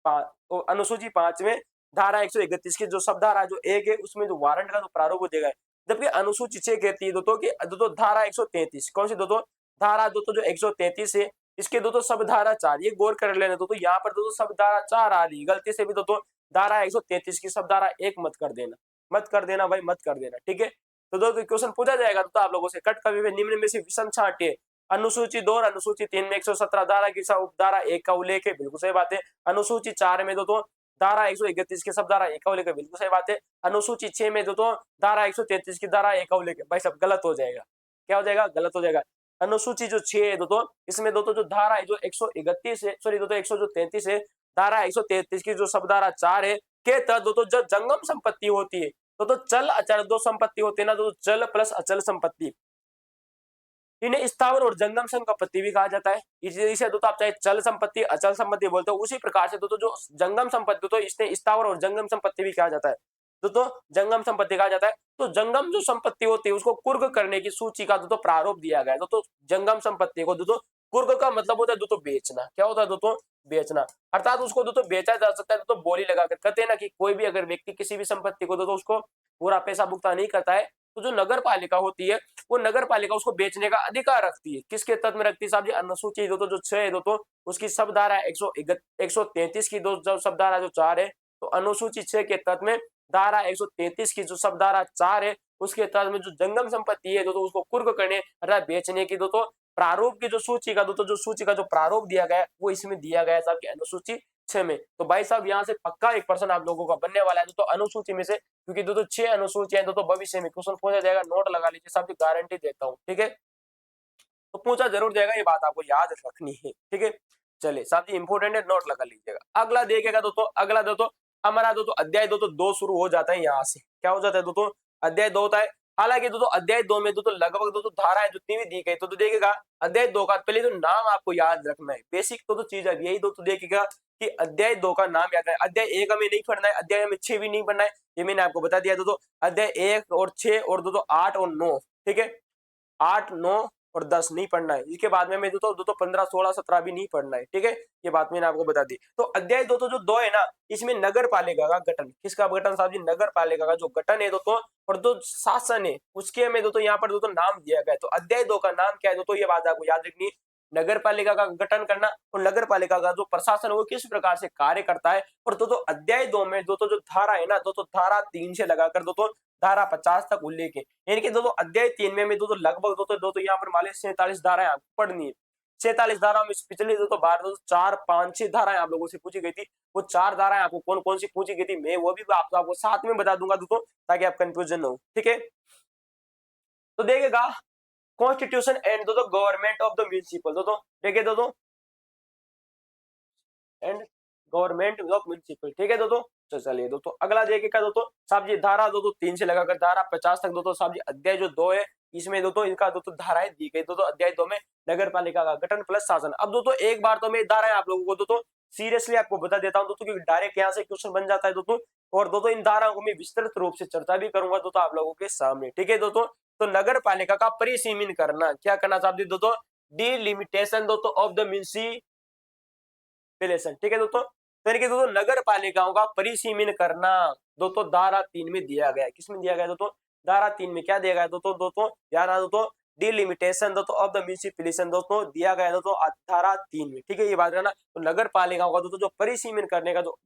5 अनुसूची 5 में धारा 131 की जो शब्द धारा जो 1 है उसमें जो वारंट का जो प्रारूप देगा है। जबकि अनुसूची 6 कहती है दोस्तों कि दोस्तों धारा 133, कौन सी दोस्तों, धारा दोस्तों जो 133 है इसके दोस्तों शब्द धारा 4, ये गौर कर लेना दोस्तों, यहाँ पर दोस्तों शब्द धारा 4 आ रही, गलती से भी दोस्तों धारा 133 की शब्द धारा 1 मत कर देना, मत कर देना भाई, मत कर देना। ठीक है, तो दोस्तों क्वेश्चन पूछा जाएगा तो आप लोगों से कट कवि में निम्न में से विषम छांटे, अनुसूची 2 और अनुसूची 3 में 117 धारा की उपधारा 1 का उल्लेख है, बिल्कुल सही बात है। अनुसूची 4 में दोस्तों धारा 131 के शब्द धारा 1 का उल्लेख है, बिल्कुल सही बात है। अनुसूची 6 में दोस्तों धारा 133 की धारा 1 का उल्लेख है, भाई सब गलत हो जाएगा, क्या हो जाएगा, गलत हो जाएगा। अनुसूची जो 6 है दोस्तों इसमें दोस्तों जो धारा है जो 131 है, सॉरी दोस्तों 133 है, धारा 133 की जो शब्द धारा 4 है के तहत दोस्तों जब जंगम संपत्ति होती है तो चल अचल दो संपत्ति होती है ना, तो चल प्लस अचल संपत्ति, इन्हें स्थावर और जंगम संपत्ति भी कहा जाता है। इसे दोस्तों आप चाहे चल संपत्ति अचल संपत्ति बोलते हो, उसी प्रकार से दोस्तों जो जंगम संपत्ति तो इसने स्थावर और जंगम संपत्ति भी कहा जाता है, दोस्तों जंगम संपत्ति कहा जाता है। तो जंगम जो संपत्ति होती है उसको कुर्क करने की सूची का दोस्तों प्रारूप दिया गया है। दोस्तों जंगम संपत्ति को दोस्तों कुर्क का मतलब होता है दोस्तों बेचना, क्या होता है दोस्तों, बेचना, अर्थात उसको दोस्तों बेचा जा सकता है। दोस्तों बोली लगाकर कहते हैं ना कि कोई भी अगर व्यक्ति किसी भी संपत्ति को दोस्तों उसको पूरा पैसा भुगतान नहीं करता है तो जो नगर पालिका होती है वो नगर पालिका उसको बेचने का अधिकार रखती है। किसके तहत में रखती है साहब जी, अनुसूची दोस्तों जो 6 है दोस्तों उसकी शब्द धारा 133 की जो शब्द धारा जो 4 है, तो अनुसूची 6 के तहत में धारा 133 की जो शब्द धारा 4 है उसके तहत में जो जंगम संपत्ति है दोस्तों उसको कुर्क करने अर्थात बेचने की दोस्तों प्रारूप की जो सूची का दोस्तों जो सूची का जो प्रारूप दिया गया है वो इसमें दिया गया है साहब की अनुसूची 6 में। तो भाई साहब यहाँ से पक्का एक प्रश्न आप लोगों का बनने वाला है दोस्तों अनुसूची में से, क्योंकि दोस्तों 6 अनुसूचियां दोस्तों भविष्य में क्वेश्चन पूछा जाएगा, नोट लगा लीजिए साहब की गारंटी देता हूँ। ठीक है, तो पूछा जरूर जाएगा, ये बात आपको याद रखनी है। ठीक है, चलिए साहब जी इंपोर्टेंट है, नोट लगा लीजिएगा। अगला देखिएगा दोस्तों, अगला दोस्तों हमारा दोस्तों अध्याय दोस्तों 2 शुरू हो जाता है, यहाँ से क्या हो जाता है दोस्तों, अध्याय 2 होता है। हालांकि दोस्तों अध्याय 2 में दोस्तों लगभग दोस्तों धाराएं जितनी भी दी गई तो देखिएगा अध्याय 2 का पहले तो नाम आपको याद रखना है, बेसिक तो चीज है यही दोस्तों देखिएगा कि अध्याय 2 का नाम याद है। अध्याय 1 हमें नहीं पढ़ना है, अध्याय हमें 6 भी नहीं पढ़ना है, ये मैंने आपको बता दिया दोस्तों। अध्याय 1 और 6 और दोस्तों 8 और 9, ठीक है 8 9 और 10 नहीं पढ़ना है। इसके बाद में मैं दोस्तों 15 16 17 भी नहीं पढ़ना है। ठीक है, ये बात मैंने आपको बता दी। तो अध्याय दोस्तों जो 2 है ना, इसमें नगर पालिका का गठन, किसका गठन साहब जी, नगर पालिका का जो गठन है दोस्तों और जो शासन है उसके में दोस्तों यहाँ पर दोस्तों नाम दिया गया है। तो अध्याय 2 का नाम क्या है दोस्तों, ये बात आपको याद रखनी है, नगर पालिका का गठन करना और नगर पालिका का जो प्रशासन वो किस प्रकार से कार्य करता है। और दोस्तों अध्याय 2 में दोस्तों जो धारा है ना दोस्तों, धारा 3 से लगाकर दोस्तों धारा 50 तक उल्लेख है। यानी कि दोस्तों अध्याय 3 में दोस्तों लगभग दोस्तों यहाँ पर मान लीजिए 47 धाराएं आपको पढ़नी है। 47 धाराओं में पिछले दोस्तों 12 दोस्तों 4 5 6 धाराएं आप लोगों से पूछी गई थी, वो 4 धाराएं आपको कौन कौन सी पूछी गई थी मैं वो भी आपको साथ में बता दूंगा दोस्तों, ताकि आप कंफ्यूजन न हो। ठीक है, तो देखिएगा कॉन्स्टिट्यूशन एंड दोस्तों गवर्नमेंट ऑफ द म्यूनिसिपल, दोस्तों देखिए दोस्तों एंड गवर्नमेंट ऑफ म्यूनिसिपल। ठीक है दोस्तों, तो चलिए दोस्तों अगला देखिएगा दोस्तों साहब जी धारा दोस्तों 3 से लगाकर धारा 50 तक दोस्तों साहब जी अध्याय जो 2 है इसमें दोस्तों इनका दोस्तों धाराएं दी गई दोस्तों अध्याय 2 में नगर पालिका का गठन प्लस शासन। अब दोस्तों एक बार तो मैं धाराएं आप लोगों को दोस्तों सीरियसली आपको बता देता हूं दोस्तों, क्योंकि डायरेक्ट यहाँ से क्वेश्चन बन जाता है दोस्तों। और दोस्तों इन धाराओं को मैं विस्तृत रूप से चर्चा भी करूंगा दोस्तों आप लोगों के सामने, ठीक है दोस्तों। तो नगर पालिका का परिसीमन करना, क्या करना चाहते दोस्तों, डिलिमिटेशन दोस्तों ऑफ द म्युनिसिपैलिटी, ठीक है दोस्तों। तो यानी कि दोस्तों नगर पालिकाओं का परिसीमन करना दोस्तों धारा 3 में दिया गया है। किसमें दिया गया दोस्तों, धारा 3 में क्या दिया गया दोस्तों, ध्यान आ दोस्तों, डिलिमिटेशन दोस्तों ऑफ द म्युनिसिपैलिटी दोस्तों दिया गया है दोस्तों धारा 3 में, ठीक है, ये बात है ना। तो नगर पालिकाओं का दोस्तों जो परिसीमन करने का जो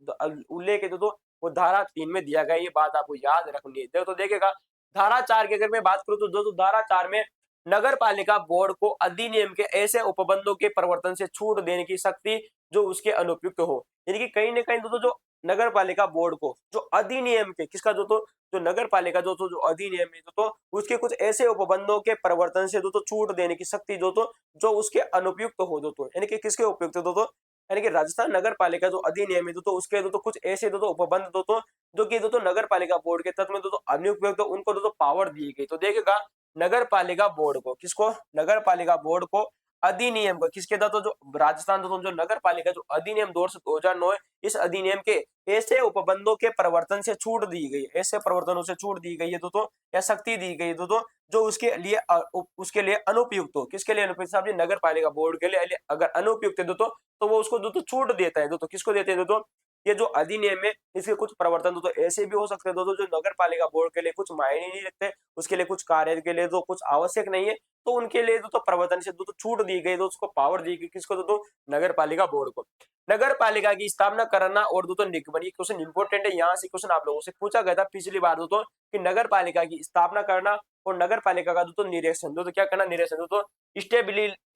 उल्लेख है दोस्तों वो धारा 3 में दिया गया है, ये बात आपको याद रखनी है। देखो तो देखिएगा धारा 4 की अगर मैं बात करूं तो दोस्तों धारा 4 में नगर पालिका बोर्ड को अधिनियम के ऐसे उपबंधों के प्रवर्तन से छूट देने की शक्ति जो उसके अनुपयुक्त हो। यानी कि कहीं ना कहीं दोस्तों जो नगर पालिका बोर्ड को जो अधिनियम के किसका दोस्तों जो नगर पालिका दोस्तों जो अधिनियम है दोस्तों उसके कुछ ऐसे उपबंधों के प्रवर्तन से दोस्तों छूट देने की शक्ति दोस्तों जो उसके अनुपयुक्त हो दोस्तों, यानी कि किसके उपयुक्त दोस्तों, यानी कि राजस्थान नगर पालिका जो अधिनियम है दोस्तों उसके दोस्तों कुछ ऐसे दोस्तों उपबंध दोस्तों जो कि दोस्तों नगर पालिका बोर्ड के तत्व में दोस्तों अनुपयुक्त उनको दोस्तों पावर दी गई। तो देखिएगा नगर पालिका बोर्ड को, किसको, नगर पालिका बोर्ड को अधिनियम को किसके तहत, जो राजस्थान दोस्तों जो नगर पालिका जो अधिनियम 2009 है, इस अधिनियम के ऐसे उपबंधों के प्रवर्तन से छूट दी गई, ऐसे प्रवर्तनों से छूट दी गई है दोस्तों या शक्ति दी गई दोस्तों जो उसके लिए अनुपयुक्त हो। किसके लिए अनुपयुक्त, साहब जी नगर पालिका बोर्ड के लिए अगर अनुपयुक्त है दोस्तों तो वो उसको दोस्तों छूट देता है दोस्तों। किसको देते हैं दोस्तों, ये जो अधिनियम है इसके कुछ प्रवर्तन दोस्तों ऐसे भी हो सकते हैं दोस्तों जो नगर पालिका बोर्ड के लिए कुछ मायने नहीं रखते, उसके लिए कुछ कार्य के लिए जो कुछ आवश्यक नहीं है, तो उनके लिए दोस्तों प्रवर्तन से दोस्तों छूट दी गई, दोस्तों उसको पावर दी गई, किसको दोस्तों, नगर पालिका बोर्ड को। नगर पालिका की स्थापना करना और दोस्तों निगमन, ये क्वेश्चन इंपोर्टेंट है, यहाँ से क्वेश्चन आप लोगों से पूछा गया था पिछली बार दोस्तों कि नगर पालिका की स्थापना करना और नगर पालिका का दोस्तों निरीक्षण, दोस्तों क्या करना, निरीक्षण दोस्तों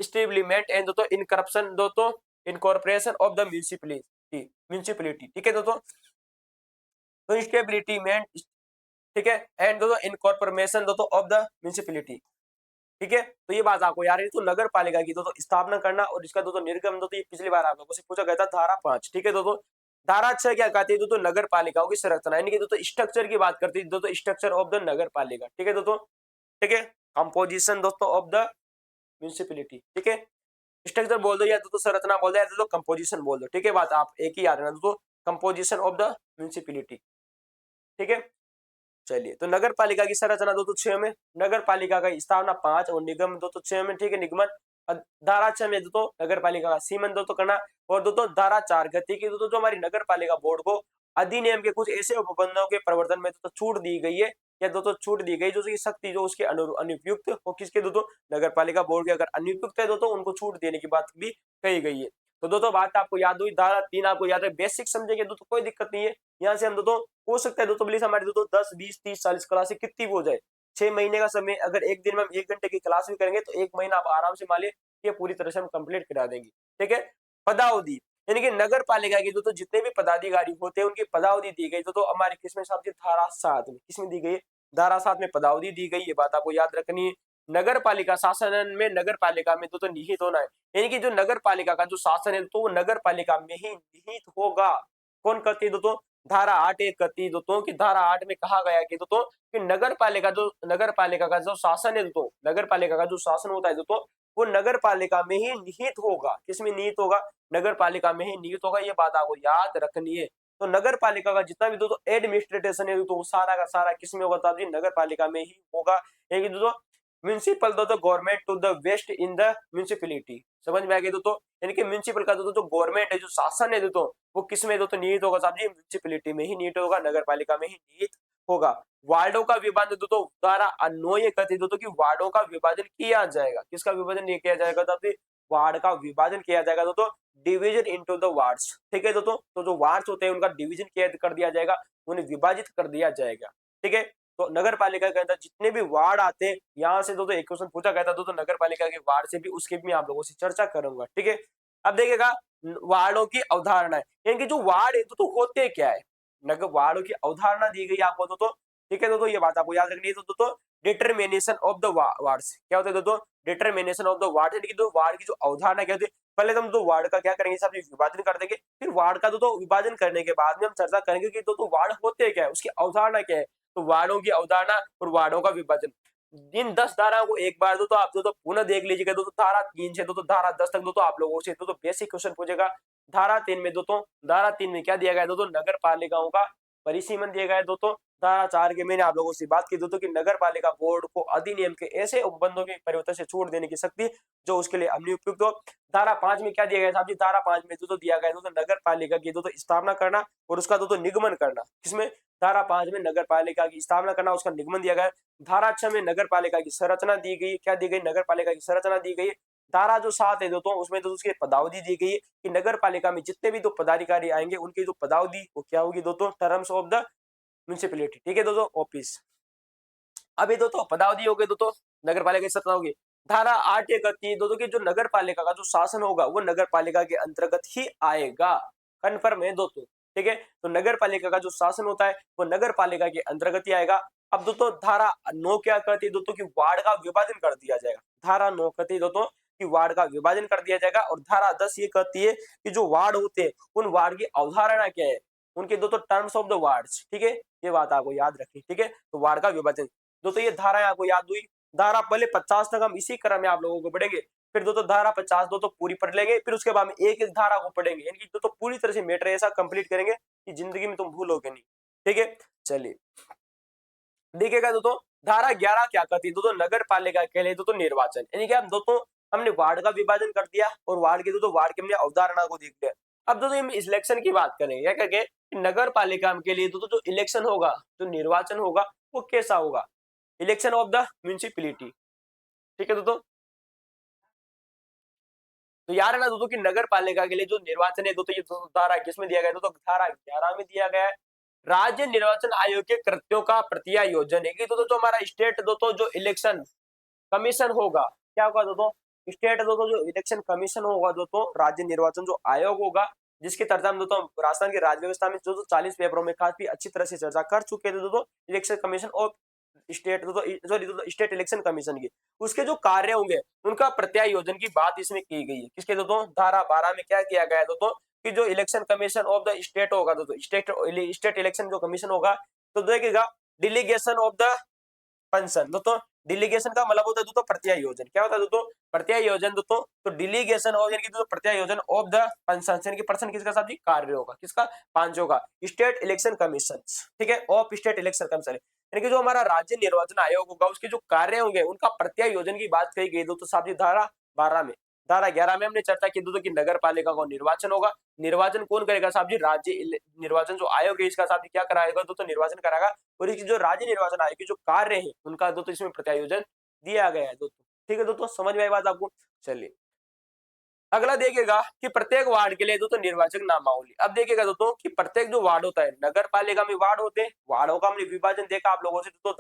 स्टेबलिमेंट एंड दोस्तों इनकरप्शन दोस्तों इनकॉर्पोरेशन ऑफ द म्युनिसिपैलिटी, ठीक है दोस्तों। तो स्टेबिलिटी, ठीक है, एंड दोस्तों इनकॉर्पोरेशन दोस्तों ऑफ द म्युनिसिपैलिटी, ठीक है। तो ये बात आपको याद है। तो नगर पालिका की दोस्तों स्थापना करना और इसका दोस्तों निर्गमन दोस्तों ये पिछली बार आप लोगों से पूछा गया था धारा 5, ठीक है दोस्तों। धारा 6 क्या कहती है दोस्तों, नगर पालिकाओं की संरचना, यानी कि दोस्तों स्ट्रक्चर की बात करती है दोस्तों, स्ट्रक्चर ऑफ द नगर पालिका, ठीक है दोस्तों, ठीक है। कंपोजिशन दोस्तों ऑफ द म्युनिसिपैलिटी, ठीक है, स्ट्रक्चर बोल दो या तो संरचना बोल दो या तो कंपोजिशन बोल दो, ठीक है, बात आप एक ही याद रखना दोस्तों, कंपोजिशन ऑफ द म्युनिसिपैलिटी, ठीक है। चलिए तो नगर पालिका की संरचना दोस्तों 6 में, नगर पालिका का स्थापना 5 और निगम दोस्तों 6 में, ठीक है, निगमन धारा 6 में दोस्तों नगर पालिका का सीमन दोस्तों करना, और दोस्तों धारा 4 कहती है कि दोस्तों जो हमारी नगर पालिका बोर्ड को अधिनियम के कुछ ऐसे उपबंधों के प्रवर्तन में दोस्तों छूट दी गई है या दोस्तों छूट दी गई जो उसकी शक्ति जो उसके अनुपयुक्त हो, किसके दोस्तों, नगर पालिका बोर्ड के अगर अनुपयुक्त है दोस्तों उनको छूट देने की बात भी कही गई है। तो दोस्तों बात आपको याद हुई, धारा 3 आपको याद है, बेसिक समझेंगे दोस्तों कोई दिक्कत नहीं है, यहाँ से हम दोस्तों हो सकता है दोस्तों प्लीज हमारी दोस्तों 10 20 30 40 क्लास कितनी भी हो जाए, 6 महीने का समय, अगर एक दिन में हम 1 घंटे की क्लास भी करेंगे तो 1 महीना आप आराम से मान ये पूरी तरह से हम कंप्लीट करा देंगे, ठीक है। पदावधि, यानी कि नगर पालिका की दोस्तों जितने भी पदाधिकारी होते हैं उनकी पदावधि दी गई तो हमारे किसमें साहब जी धारा 7 में, किसमें दी गई है, धारा 7 में पदावधि दी गई, ये बात आपको याद रखनी है। नगर पालिका शासन में नगर पालिका में दोस्तों निहित होना है, यानी कि जो नगर पालिका का जो शासन है तो वो नगर पालिका में ही निहित होगा। कौन करती है दोस्तों, धारा 8 एक करती है दोस्तों कि धारा 8 में कहा गया कि दोस्तों कि नगर पालिका का जो शासन है दोस्तों, नगर पालिका का जो शासन होता है दोस्तों वो नगर पालिका में ही निहित होगा। किसमें निहित होगा, नगर पालिका में ही निहित होगा, ये बात आपको याद रखनी है। तो नगर पालिका का जितना भी दोस्तों एडमिनिस्ट्रेशन है तो सारा का सारा किसमें होगा, तो नगर पालिका में ही होगा। यानी दोस्तों म्युनिसिपल दोस्तों government to the vest in the municipality, समझ में आ गया दोस्तों, यानी कि म्युनिसिपल का दोस्तों जो गवर्नमेंट है जो शासन है दोस्तों वो किसमें दोस्तों निहित होगा, साहब जी म्युनिसिपैलिटी में ही निहित होगा, नगर पालिका में ही निहित होगा। वार्डों का विभाजन दोस्तों धारा 9 ये कहती है दोस्तों कि वार्डों का विभाजन किया जाएगा, किसका विभाजन नहीं किया जाएगा, तो वार्ड का विभाजन किया जाएगा दोस्तों डिवीजन इनटू द वार्ड्स, ठीक है दोस्तों। तो जो वार्ड्स होते हैं उनका डिवीजन कर दिया जाएगा, उन्हें विभाजित कर दिया जाएगा, ठीक है। तो नगर पालिका के अंदर जितने भी वार्ड आते हैं, यहाँ से दोस्तों एक क्वेश्चन पूछा गया था दोस्तों नगर पालिका के वार्ड से भी, उसके भी आप लोगों से चर्चा करूंगा, ठीक है। अब देखिएगा वार्डों की अवधारणा है, यानी कि जो वार्ड है तो होते क्या है, नगर वार्डों की अवधारणा दी गई आपको दोस्तों, ठीक है दोस्तों, ये बात आपको याद रखनी है। तो दोस्तों डिटरमिनेशन ऑफ द वार्ड्स क्या होता है दोस्तों, डिटरमिनेशन ऑफ द वार्ड, यानी कि दो वार्ड की जो अवधारणा क्या होती है, पहले तो हम दो वार्ड का क्या करेंगे साहब विभाजन कर देंगे, फिर वार्ड का दोस्तों विभाजन करने के बाद में हम चर्चा करेंगे कि दोस्तों वार्ड होते क्या है, उसकी अवधारणा क्या है। तो वार्डों की अवधारणा और वार्डों का विभाजन, इन 10 धाराओं को एक बार दोस्तों आप दोस्तों पुनः देख लीजिएगा। दोस्तों धारा 3 से दोस्तों धारा 10 तक दोस्तों आप लोगों से दोस्तों बेसिक क्वेश्चन पूछेगा। धारा 3 में क्या दिया गया है दोस्तों, नगर पालिकाओं का परिसीमन दिया गया है दोस्तों। धारा 4 के मैंने आप लोगों से बात की दोस्तों कि नगर पालिका बोर्ड को अधिनियम के ऐसे उपबंधों के परिवर्तन से छूट देने की शक्ति जो उसके लिए अमली उपयुक्त हो। धारा 5 में क्या दिया गया साहब जी, धारा 5 में दोस्तों दिया गया है दोस्तों नगर पालिका की दोस्तों स्थापना करना और उसका दोस्तों निगमन करना। किसमें, धारा 5 में नगर पालिका की स्थापना करना, उसका निगमन दिया गया है। धारा 6 में नगर पालिका की संरचना दी गई, क्या दी गई, नगर पालिका की संरचना दी गई। धारा जो 7 है दोस्तों उसमें तो उसकी पदावधि दी गई है कि नगर पालिका में जितने भी तो पदाधिकारी आएंगे उनकी जो पदावधि वो क्या होगी दोस्तों, टर्म्स ऑफ द म्युनिसिपैलिटी। ठीक है दोस्तों, ऑफिस। अभी दोस्तों पदावधि हो गई दोस्तों, नगर पालिका की सत्ता होगी। धारा 8 ये कहती है दोस्तों कि जो नगर पालिका का जो शासन होगा वो नगर पालिका के अंतर्गत ही आएगा। कन्फर्म है दोस्तों, ठीक है। तो नगर पालिका का जो शासन होता है वो नगर पालिका के अंतर्गत ही आएगा। अब दोस्तों धारा 9 क्या कहती है दोस्तों कि वार्ड का विभाजन कर दिया जाएगा। धारा 9 कहती है दोस्तों कि वार्ड का विभाजन कर दिया जाएगा। और धारा 10 ये कहती है कि जो वार्ड होते हैं उन वार्ड की अवधारणा क्या है, उनके दोस्तों टर्म्स ऑफ द वार्ड्स। ठीक है, ये बात आपको याद रखनी। ठीक है, तो वार्ड का विभाजन दोस्तों, ये धाराएं आपको याद हुई। धारा पहले 50 तक हम इसी क्रम में आप लोगों को पढ़ेंगे। फिर दोस्तों धारा 50 दोस्तों पूरी पढ़ लेंगे, फिर उसके बाद में एक एक धारा को पढ़ेंगे, यानी कि दोस्तों पूरी तरह से मैटर ऐसा कंप्लीट करेंगे कि जिंदगी में तुम भूलोगे नहीं। ठीक है, चलिए देखिएगा दोस्तों धारा 11 क्या कहती है दोस्तों, नगर पालिका के लिए दोस्तों निर्वाचन, यानी कि हम दोस्तों हमने वार्ड का विभाजन कर दिया और वार्ड के दोस्तों वार्ड के हमने अवधारणा को देख लिया। अब दोस्तों हम इलेक्शन की बात करेंगे, क्या कहेंगे कि नगर पालिका के लिए दोस्तों जो इलेक्शन होगा, जो निर्वाचन होगा वो कैसा होगा, इलेक्शन ऑफ द म्युनिसिपैलिटी। ठीक है दोस्तों, तो यार है ना दोस्तों कि नगर पालिका के लिए जो निर्वाचन है दोस्तों, ये धारा किसमें दिया गया है दोस्तों, धारा 11 में दिया गया है। राज्य निर्वाचन आयोग के कृत्यों का प्रत्यायोजन है कि दोस्तों जो हमारा स्टेट दोस्तों जो इलेक्शन कमीशन होगा, क्या होगा दोस्तों, स्टेट दोस्तों जो इलेक्शन कमीशन होगा दोस्तों, राज्य निर्वाचन जो आयोग होगा, जिसकी चर्चा हम दोस्तों राजस्थान की राज्य व्यवस्था में जो 40 पेपरों में काफी अच्छी तरह से चर्चा कर चुके थे दोस्तों, इलेक्शन कमीशन ऑफ स्टेट दोस्तों स्टेट इलेक्शन कमीशन की, उसके जो कार्य होंगे उनका प्रत्यायोजन की बात इसमें की गई है। किसके दोस्तों, धारा 12 में क्या किया गया है दोस्तों कि जो election commission of the state होगा दोस्तों, स्टेट इलेक्शन जो कमीशन होगा, तो देखिएगा डिलीगेशन ऑफ द पंचन दोस्तों, डिलीगेशन का मतलब होता है दोस्तों प्रत्यायोजन। क्या होता है दोस्तों, प्रत्यायोजन दोस्तों, तो डिलीगेशन और यानी कि दोस्तों प्रत्यायोजन ऑफ द पंचन की पर्सन किसका साहब जी, कार्य होगा, किसका, पांचों का, स्टेट इलेक्शन कमीशन। ठीक है, ऑफ स्टेट इलेक्शन कमीशन, यानी कि जो हमारा राज्य निर्वाचन आयोग होगा उसके जो कार्य होंगे उनका प्रत्यायोजन की बात कही गई दोस्तों साहब जी धारा 12 में। धारा 11 में हमने चर्चा की दोस्तों कि नगर पालिका का निर्वाचन होगा, निर्वाचन कौन करेगा साहब जी, राज्य निर्वाचन जो आयोग है इसका साहब जी क्या कराएगा दोस्तों, निर्वाचन कराएगा। और इसकी जो राज्य निर्वाचन आयोग के जो कार्य है उनका दोस्तों इसमें प्रत्यायोजन दिया गया है दोस्तों। ठीक है दोस्तों, समझ में आई बात आपको। चलिए अगला देखिएगा कि प्रत्येक वार्ड के लिए दोस्तों निर्वाचक नामावली। अब देखिएगा दोस्तों कि प्रत्येक जो वार्ड होता है, नगर पालिका में वार्ड होते हैं, वार्डों का हमने विभाजन देखा आप लोगों से दोस्तों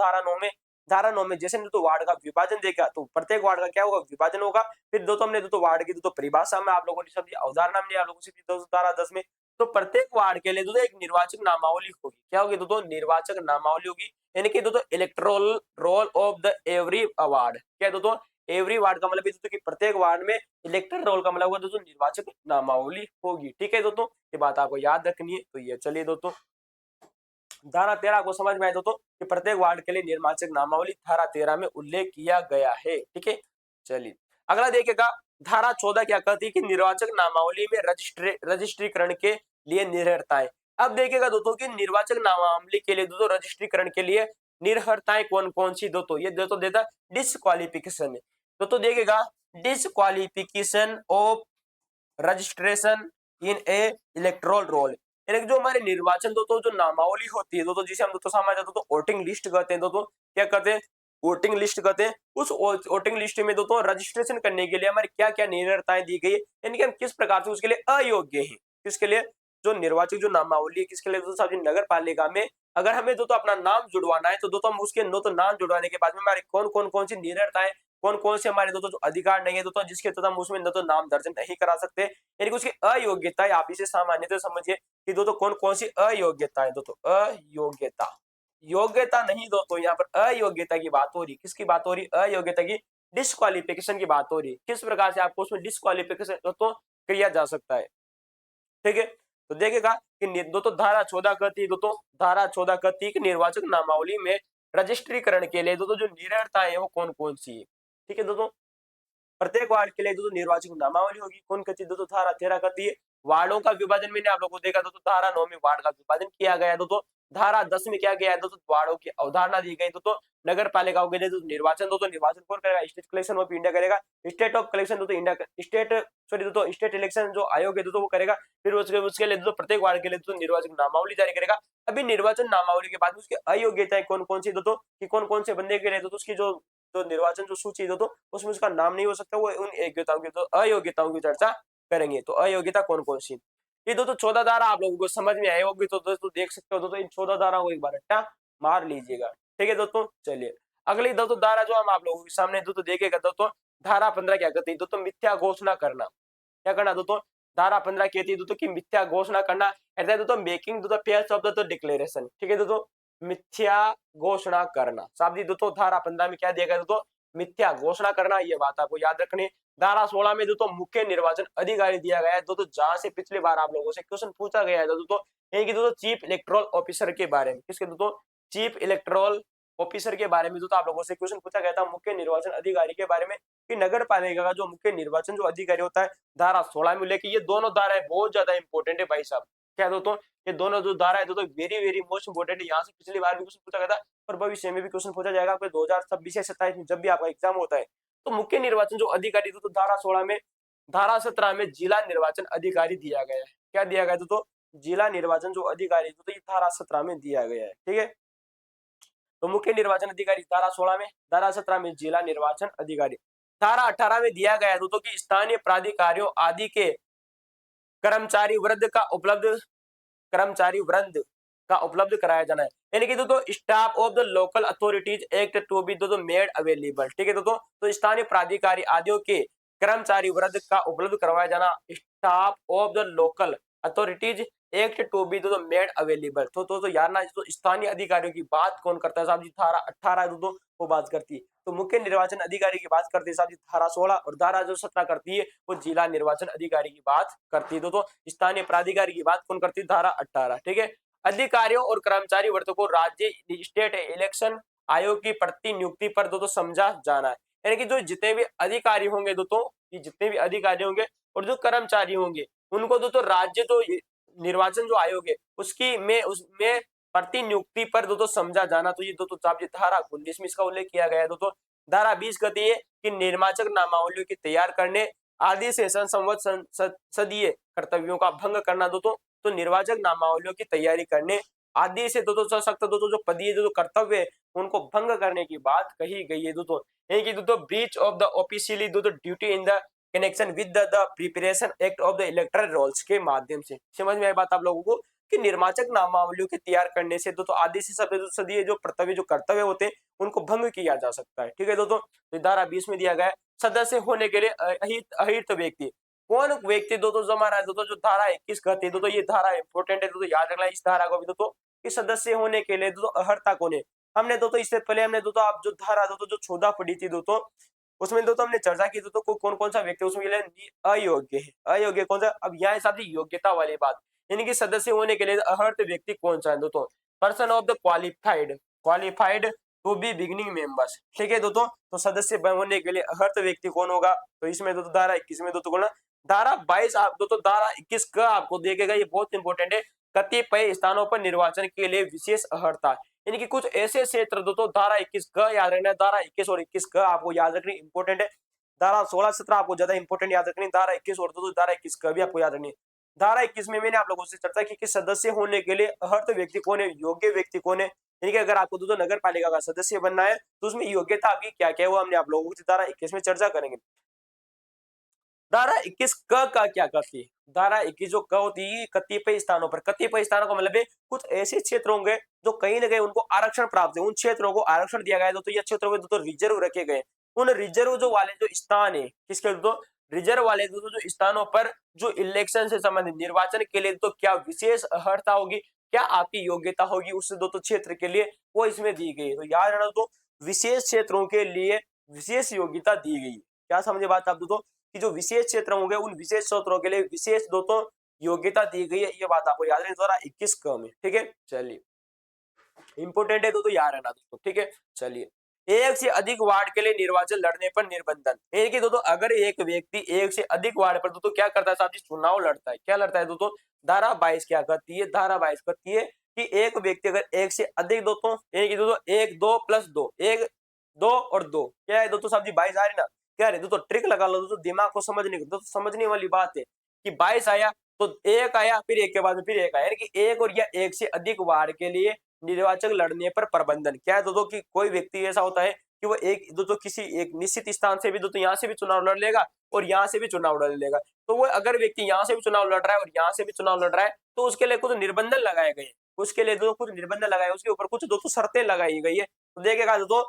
धारा 9 में जैसे तो वार्ड का विभाजन देखा, तो प्रत्येक वार्ड का क्या होगा, विभाजन होगा। फिर दोस्तों हमने दोस्तों वार्ड की दोस्तों परिभाषा में आप लोगों ने समझी, अवधारणा हमने आप लोगों से दोस्तों धारा 10 में। तो प्रत्येक वार्ड के लिए दोस्तों एक निर्वाचक नामावली होगी। क्या होगी दोस्तों, निर्वाचक नामावली होगी, यानी कि दोस्तों electoral roll of the every ward. क्या दोस्तों, एवरी वार्ड का मतलब दोस्तों कि प्रत्येक वार्ड में इलेक्टर रोल का मतलब होगा दोस्तों निर्वाचक नामावली होगी। ठीक है दोस्तों, ये बात आपको याद रखनी है। तो ये चलिए दोस्तों धारा 13 को समझ में आए दोस्तों कि प्रत्येक वार्ड के लिए निर्वाचक नामावली धारा 13 में उल्लेख किया गया है। ठीक है, चलिए अगला देखिएगा धारा 14 क्या कहती है कि निर्वाचक नामावली में रजिस्ट्रीकरण के लिए निर्भरताएं। अब देखिएगा दोस्तों कि निर्वाचक नामावली के लिए दोस्तों रजिस्ट्रीकरण के लिए निर्भरताएं कौन कौन सी दोस्तों, ये दोस्तों देता डिस्क्वालिफिकेशन। दोस्तों देखिएगा disqualification of registration in A electoral roll, यानी जो हमारे निर्वाचन दोस्तों जो नामावली होती है दोस्तों, जिसे हम दोस्तों समझ जाते दोस्तों वोटिंग लिस्ट कहते हैं दोस्तों, क्या कहते हैं, वोटिंग लिस्ट कहते हैं। उस वोटिंग लिस्ट में दोस्तों रजिस्ट्रेशन करने के लिए हमारी क्या क्या निर्भरताएं दी गई है, यानी कि हम किस प्रकार से उसके लिए अयोग्य हैं। किसके लिए, जो निर्वाचक जो नामावली है किसके लिए दोस्तों, नगर पालिका में अगर हमें दोस्तों अपना नाम जुड़वाना है तो दोस्तों हम उसके दोस्तों नाम जुड़वाने के बाद में हमारे कौन सी निर्भरताएं, कौन कौन से हमारे दोस्तों जो अधिकार नहीं है दोस्तों जिसके तहत हम उसमें दोस्तों नाम दर्ज नहीं करा सकते, यानी कि उसकी अयोग्यता है। आप इसे सामान्यतः समझिए कि दोस्तों कौन कौन सी अयोग्यता है दोस्तों, अयोग्यता, योग्यता नहीं दोस्तों, यहाँ पर अयोग्यता की बात हो रही, किसकी बात हो रही, अयोग्यता की, डिस्क्वालिफिकेशन की बात हो रही, किस प्रकार से आपको उसमें डिस्क्वालिफिकेशन दोस्तों किया जा सकता है। ठीक है, तो देखिएगा कि दोस्तों धारा 14 कहती है दोस्तों, धारा 14 कहती है कि निर्वाचक नामावली में रजिस्ट्रीकरण के लिए दोस्तों जो निरर्ताएं है वो कौन कौन सी है। ठीक है दोस्तों, प्रत्येक वार्ड के लिए दोस्तों निर्वाचक नामावली होगी, कौन कहती है दोस्तों, धारा 13 कहती है। वार्डों का विभाजन मैंने आप लोगों को देखा दोस्तों, धारा 9 में वार्ड का विभाजन किया गया है दोस्तों। धारा 10 में क्या गया है दोस्तों, वार्डों की अवधारणा दी गई दोस्तों। नगर पालिकाओं के लिए दोस्तों निर्वाचन, दोस्तों निर्वाचन कौन करेगा, स्टेट कलेक्शन ऑफ इंडिया करेगा। स्टेट ऑफ कलेक्शन दोस्तों इंडिया, स्टेट सॉरी दोस्तों स्टेट इलेक्शन जो आयोग है दोस्तों वो करेगा। फिर उसके लिए दोस्तों प्रत्येक वार्ड के लिए दोस्तों निर्वाचक नामावली जारी करेगा। अभी निर्वाचन नामावली के बाद उसकी अयोग्यताएं कौन कौन सी दोस्तों, कि कौन कौन से बंदे के लिए दोस्तों उसकी जो जो निर्वाचन जो सूची दोस्तों उसमें उसका नाम नहीं हो सकता, वो उन योग्यताओं की तो अयोग्यताओं की चर्चा करेंगे। तो अयोग्यता कौन कौन सी, ये दोस्तों 14 धारा आप लोगों को समझ में आई होगी, तो दोस्तों देख सकते हो दोस्तों इन 14 धाराओं को एक बार रट्टा मार लीजिएगा। ठीक है दोस्तों, चलिए अगली दोस्तों धारा जो हम आप लोगों के सामने दोस्तों देखेगा दोस्तों, धारा 15 क्या कहती है दोस्तों, मिथ्या घोषणा करना। क्या करना दोस्तों, धारा 15 कहती है दोस्तों कि मिथ्या घोषणा करना, ऐसा दोस्तों मेकिंग दोस्तों फेल्स ऑफ द डिक्लेरेशन। ठीक है दोस्तों, मिथ्या घोषणा करना शाब्दिक दोस्तों धारा 15 में क्या दिया गया दोस्तों, मिथ्या घोषणा करना, ये बात आपको याद रखनी है। धारा 16 में दोस्तों मुख्य निर्वाचन अधिकारी दिया गया है दोस्तों, जहां से पिछली बार आप लोगों से क्वेश्चन पूछा गया है दोस्तों, एक दोस्तों चीफ इलेक्टोरल ऑफिसर के बारे में, किसके दोस्तों, चीफ इलेक्टोरल ऑफिसर के बारे में दोस्तों आप लोगों से क्वेश्चन पूछा गया था, मुख्य निर्वाचन अधिकारी के बारे में, कि नगर पालिका का जो मुख्य निर्वाचन जो अधिकारी होता है धारा 16 में लेके, ये दोनों धाराएं बहुत ज्यादा इंपॉर्टेंट है भाई साहब। क्या दोस्तों, ये दोनों जो धारा है दोस्तों वेरी वेरी मोस्ट इंपोर्टेंट है। यहाँ से पिछली बार भी क्वेश्चन पूछा गया था और भविष्य में भी क्वेश्चन पूछा जाएगा आपके 2026 या 27 में जब भी आपका एग्जाम होता है। तो मुख्य निर्वाचन जो अधिकारी दोस्तों धारा 16 में, धारा 17 में जिला निर्वाचन अधिकारी दिया गया है। क्या दिया गया दोस्तों, जिला निर्वाचन जो अधिकारी दोस्तों ये धारा 17 में दिया गया है। ठीक है, तो मुख्य निर्वाचन अधिकारी धारा 16 में, धारा 17 में जिला निर्वाचन अधिकारी। धारा 18 में दिया गया है दोस्तों कि स्थानीय प्राधिकारियों आदि के कर्मचारी वृंद का उपलब्ध, कर्मचारी वृंद का उपलब्ध कराया जाना है, यानी कि दोस्तों staff of the local authorities act to be दोस्तों मेड अवेलेबल। ठीक है दोस्तों, तो स्थानीय प्राधिकारी आदियों के कर्मचारी वृंद का उपलब्ध करवाया जाना, staff of the local authorities act to be दोस्तों मेड अवेलेबल। तो यार ना, तो स्थानीय अधिकारियों की बात कौन करता है साहब जी, धारा 18 दोस्तों वो बात करती है। तो मुख्य निर्वाचन अधिकारी की बात करती है साहब जी धारा 16, और धारा जो 17 करती है वो जिला निर्वाचन अधिकारी की बात करती है। दोस्तों स्थानीय प्राधिकारी की बात कौन करती है, धारा 18। ठीक है, अधिकारियों और कर्मचारी वर्ग को राज्य स्टेट इलेक्शन आयोग की प्रतिनियुक्ति पर दोस्तों समझा जाना है, यानी कि जो जितने भी अधिकारी होंगे दोस्तों, ये जितने भी अधिकारी होंगे और जो कर्मचारी होंगे उनको दोस्तों राज्य जो निर्वाचन जो आयोग है उसकी में उसमें प्रतिनियुक्ति पर दोस्तों समझा जाना। तो ये दोस्तों धारा 19 में इसका उल्लेख किया गया है दोस्तों। धारा 20 कहती है कि निर्वाचक नामावलियों की तैयार करने आदि से संसदीय कर्तव्यों का भंग करना दोस्तों, तो निर्वाचक नामावलियों की तैयारी करने आदि से दोस्तों सख्त दोस्तों जो पदीय जो कर्तव्य है उनको भंग करने की बात कही गई है दोस्तों। एक ही दोस्तों ब्रीच ऑफ द ऑफिशियली दोस्तों duty in the connection with the preparation act of the electoral rolls के माध्यम से। समझ में आई बात आप लोगों को, कि निर्वाचक नामावलियों के तैयार करने से दोस्तों आदि से सदी जो कर्तव्य होते हैं उनको भंग किया जा सकता है। ठीक है दोस्तों, तो धारा 20 में दिया गया है सदस्य होने के लिए अहित व्यक्ति, कौन व्यक्ति दोस्तों जमा रहा है दोस्तों, जो धारा 21 कहती है दोस्तों, ये धारा इंपोर्टेंट है दोस्तों, याद रखना इस धारा को भी दोस्तों, कि सदस्य होने के लिए दोस्तों अहर्ता कौन है। हमने दोस्तों इससे पहले हमने दोस्तों आप जो धारा दोस्तों जो 14 पढ़ी थी दोस्तों, उसमें दोस्तों हमने चर्चा की दोस्तों कौन कौन सा व्यक्ति उसमें अयोग्य है। अयोग्य कौन सा, अब यहाँ हिसाब से योग्यता वाली बात, यानी कि सदस्य होने के लिए अहर्त व्यक्ति कौन सा है दोस्तों, person of the qualified to be beginning members. ठीक है दोस्तों, तो सदस्य होने के लिए अहर्त व्यक्ति कौन होगा, तो इसमें दोस्तों धारा 21 में दोस्तों धारा 22 आप दोस्तों धारा 21 का आपको देखेगा, ये बहुत इंपॉर्टेंट है, कतिपय स्थानों पर निर्वाचन के लिए विशेष अहर्ता, यानी कि कुछ ऐसे क्षेत्र दोस्तों धारा 21 का याद रखना, धारा 21 और 21 का आपको याद रखनी इंपॉर्टेंट है। धारा 16 17 आपको ज्यादा इंपॉर्टेंट याद रखनी, धारा 21 और दोस्तों धारा 21 का भी आपको याद रखनी। धारा 21 में मैंने आप लोगों से चर्चा की कि सदस्य होने के लिए अहर्त व्यक्ति कौन है, योग्य व्यक्ति कौन है, यानी कि अगर आपको दोस्तों नगर पालिका का सदस्य बनना है तो उसमें योग्यता आपकी क्या क्या है वो हमने आप लोगों को धारा 21 में चर्चा करेंगे। धारा 21 का क्या करती है, धारा 21 जो क होती है कतिपय स्थानों पर, कतिपय स्थानों का मतलब है कुछ ऐसे क्षेत्र होंगे जो कहीं ना कहीं उनको आरक्षण प्राप्त है, उन क्षेत्रों को आरक्षण दिया गया है दोस्तों, ये क्षेत्रों में दोस्तों रिजर्व रखे गए, उन रिजर्व जो वाले जो स्थान है किसके दोस्तों, रिजर्व वाले दोस्तों जो स्थानों पर जो इलेक्शन से संबंधित निर्वाचन के लिए तो क्या विशेष अहर्ता होगी, क्या आपकी योग्यता होगी उस दोस्तों क्षेत्र के लिए, वो इसमें दी गई है। तो याद रखना दोस्तों विशेष क्षेत्रों के लिए विशेष योग्यता दी गई है। क्या समझे बात आप दोस्तों, कि जो विशेष क्षेत्र होंगे उन विशेष क्षेत्रों के लिए विशेष योग्यता दी गई है, ये बात आपको याद रखनी। 21 क में। ठीक है, चलिए इंपोर्टेंट है दोस्तों, याद रहना दोस्तों, ठीक है। चलिए, एक से अधिक वार्ड के लिए निर्वाचन लड़ने पर निर्बंधन। एक ही दोस्तों, अगर एक व्यक्ति एक से अधिक वार्ड पर दोस्तों क्या करता है साहब जी, चुनाव लड़ता है, क्या लड़ता है दोस्तों, धारा 22 क्या कहती है, धारा 22 कहती है कि एक व्यक्ति अगर एक से अधिक दोस्तों, एक ही दोस्तों, एक दो प्लस दो, एक दो और दो, क्या है दोस्तों साहब जी, 22 आ रही ना, क्या है दोस्तों, ट्रिक लगा लो दोस्तों, दिमाग को समझने की दोस्तों, समझने वाली बात है कि 22 आया तो एक आया, फिर एक के बाद में फिर एक आया, यानी कि एक और या एक से अधिक वार्ड के लिए निर्वाचन लड़ने पर प्रबंधन। क्या है दोस्तों कि कोई व्यक्ति ऐसा होता है कि वो एक दोस्तों किसी एक निश्चित स्थान से भी दोस्तों यहाँ से भी चुनाव लड़ लेगा और यहाँ से भी चुनाव लड़ लेगा। तो वो अगर व्यक्ति यहाँ से भी चुनाव लड़ रहा है और यहाँ से भी चुनाव लड़ रहा है तो उसके लिए कुछ निर्बंधन लगाए गए, उसके लिए दोस्तों कुछ निर्बंधन लगाए, उसके ऊपर कुछ दोस्तों शर्तें लगाई गई है। तो देखिएगा दोस्तों,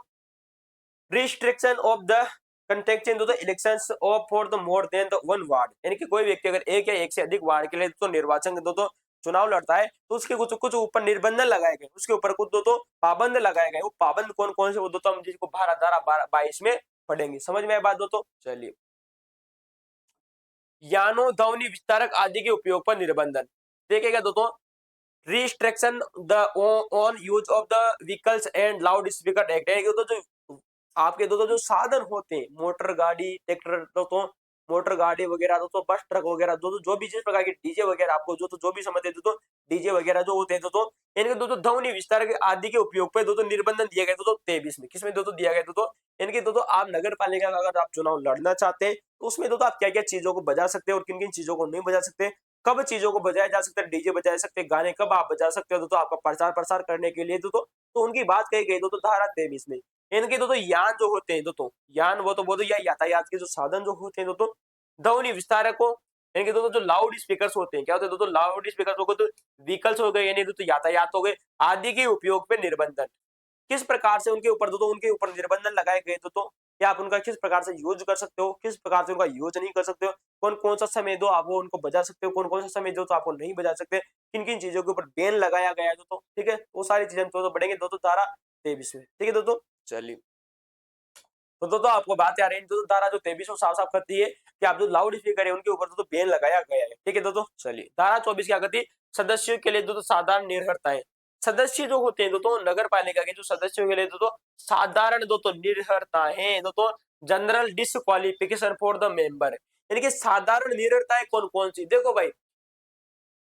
रिस्ट्रिक्शन ऑफ द कंटेक्शन दोस्तों elections of for the more than the one ward, यानी कि कोई व्यक्ति अगर एक या एक से अधिक वार्ड के लिए तो निर्वाचन दोस्तों चुनाव लड़ता है तो उसके कुछ कुछ ऊपर निर्बंधन लगाए गए, उसके ऊपर कुछ दोस्तों पाबंद लगाए गए। वो पाबंद कौन कौन से वो दोस्तों हम जिसको धारा 22 में पढ़ेंगे, समझ में आए बात दोस्तों। चलिए, यानो ध्वनि विस्तारक आदि के उपयोग पर निर्बंधन। देखिएगा दोस्तों, restriction the on use of the vehicles and loud speaker act, तो जो आपके दोस्तों जो साधन होते हैं, मोटर गाड़ी, ट्रैक्टर दोस्तों, मोटर गाड़ी वगैरह दोस्तों, बस ट्रक वगैरह दोस्तों, जो भी जिस प्रकार के डीजे वगैरह आपको जो भी समझते दोस्तों, डीजे वगैरह जो होते हैं दोस्तों, इनके दोस्तों ध्वनि विस्तार के आदि के उपयोग पे दोस्तों निर्बंधन दिया गया दोस्तों 23 में। किसमें दोस्तों दिया गया दोस्तों, इनके दोस्तों आप नगर पालिका का अगर आप चुनाव लड़ना चाहते हैं तो उसमें दोस्तों आप क्या क्या चीजों को बजा सकते हैं और किन किन चीजों को नहीं बजा सकते, कब चीजों को बजाया जा सकता है, डीजे बजा सकते हैं, गाने कब आप बजा सकते हो दोस्तों आपका प्रचार प्रसार करने के लिए दोस्तों, तो उनकी बात कही गई दोस्तों धारा 23 में। इनके दोस्तों यान जो होते हैं दोस्तों, यान वो तो बोलो या यातायात के जो साधन जो होते हैं दोस्तों, ध्वनि विस्तारक को, इनके दोस्तों जो लाउड स्पीकर्स होते हैं, क्या होते हैं दोस्तों, लाउड स्पीकर्स हो गए तो व्हीकल्स हो गए, यानी दोस्तों यातायात हो गए, आदि के उपयोग पे निर्बंधन। किस प्रकार से उनके ऊपर दोस्तों उनके ऊपर निर्बंधन लगाए गए दोस्तों, क्या आप उनका किस प्रकार से यूज कर सकते हो, किस प्रकार से उनका यूज नहीं कर सकते हो, कौन कौन सा समय दो आप वो उनको बजा सकते हो, कौन कौन सा समय दो तो आपको नहीं बजा सकते, किन किन चीजों के ऊपर बैन लगाया गया है दोस्तों, ठीक है, वो सारी चीजें हम दोस्तों पढ़ेंगे दोस्तों धारा 23 में, ठीक है दोस्तों। चलिए, तो दोस्तों आपको बात आ रही है दोस्तों, धारा जो 23 साफ साफ करती है कि आप जो लाउड स्पीकर है उनके ऊपर दोस्तों बैन लगाया गया है, ठीक है दोस्तों। चलिए, धारा 24 क्या कहती है, सदस्यों के लिए दोस्तों साधारण निर्भरताएं। सदस्य जो होते हैं दोस्तों नगर पालिका के जो सदस्यों के लिए दोस्तों साधारण दोस्तों निर्भरताएं दोस्तों, general disqualification for the member, यानी कि साधारण निर्भरताएं कौन कौन सी, देखो भाई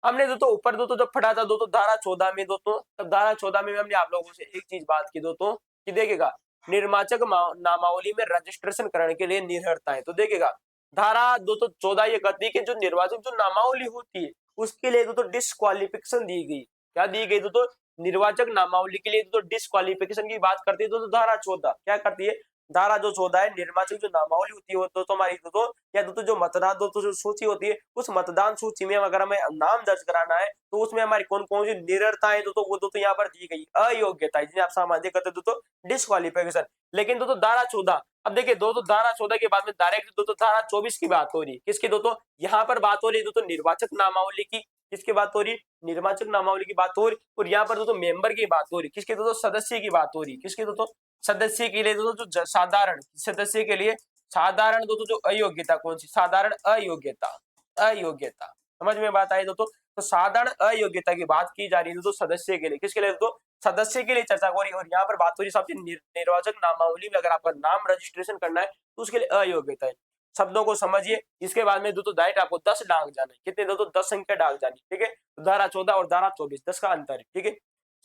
हमने दोस्तों ऊपर दोस्तों जब पढ़ा था दोस्तों धारा 14 में दोस्तों, तब धारा 14 में हमने आप लोगों से एक चीज बात की दोस्तों कि देखिएगा निर्वाचक नामावली में रजिस्ट्रेशन करने के लिए निर्भरताएं, तो देखिएगा धारा 214 ये कहती है कि जो निर्वाचक जो नामावली होती है उसके लिए दोस्तों डिस्क्वालिफिकेशन दी गई, क्या दी गई दोस्तों, निर्वाचक नामावली के लिए दोस्तों डिस्क्वालिफिकेशन की बात करती है दोस्तों धारा 14, क्या करती है, धारा जो 14 है, निर्वाचक जो नामावली होती है वो दोस्तों हमारी दोस्तों या दोस्तों जो मतदान दोस्तों जो सूची होती है उस मतदान सूची में अगर हमें नाम दर्ज कराना है तो उसमें हमारी कौन कौन सी निरर्ताएं दोस्तों वो दोस्तों यहाँ पर दी गई, अयोग्यता जिन्हें आप सामान्य कहते दोस्तों डिस्क्वालिफिकेशन। लेकिन दोस्तों धारा 14, अब देखिए दोस्तों धारा 14 के बाद में डायरेक्ट दोस्तों धारा 24 की बात हो रही है, किसकी दोस्तों, यहाँ पर बात हो रही है दोस्तों निर्वाचक नामावली की, किसकी बात हो रही है, निर्वाचक नामावली की बात हो रही, और यहाँ पर दोस्तों मेंबर की बात हो रही, किसके दोस्तों, सदस्य की बात हो रही, किसके दोस्तों, सदस्य के लिए दोस्तों जो साधारण सदस्य के लिए साधारण दोस्तों जो अयोग्यता कौन सी, साधारण अयोग्यता, अयोग्यता, समझ में बात आई दोस्तों। तो साधारण अयोग्यता की बात की जा रही है दोस्तों सदस्य के लिए, किसके लिए दोस्तों, सदस्य के लिए चर्चा हो रही है, और यहाँ पर बात हो रही है सबसे निर्वाचक नामावली में अगर आपका नाम रजिस्ट्रेशन करना है तो उसके लिए अयोग्यता है। शब्दों को समझिए, इसके बाद में दोस्तों डायरेक्ट आपको 10 डाक जाना है, कितने दोस्तों, 10 संख्या डाक जानी, ठीक है, धारा 14 और धारा 24 10 का अंतर है, ठीक है।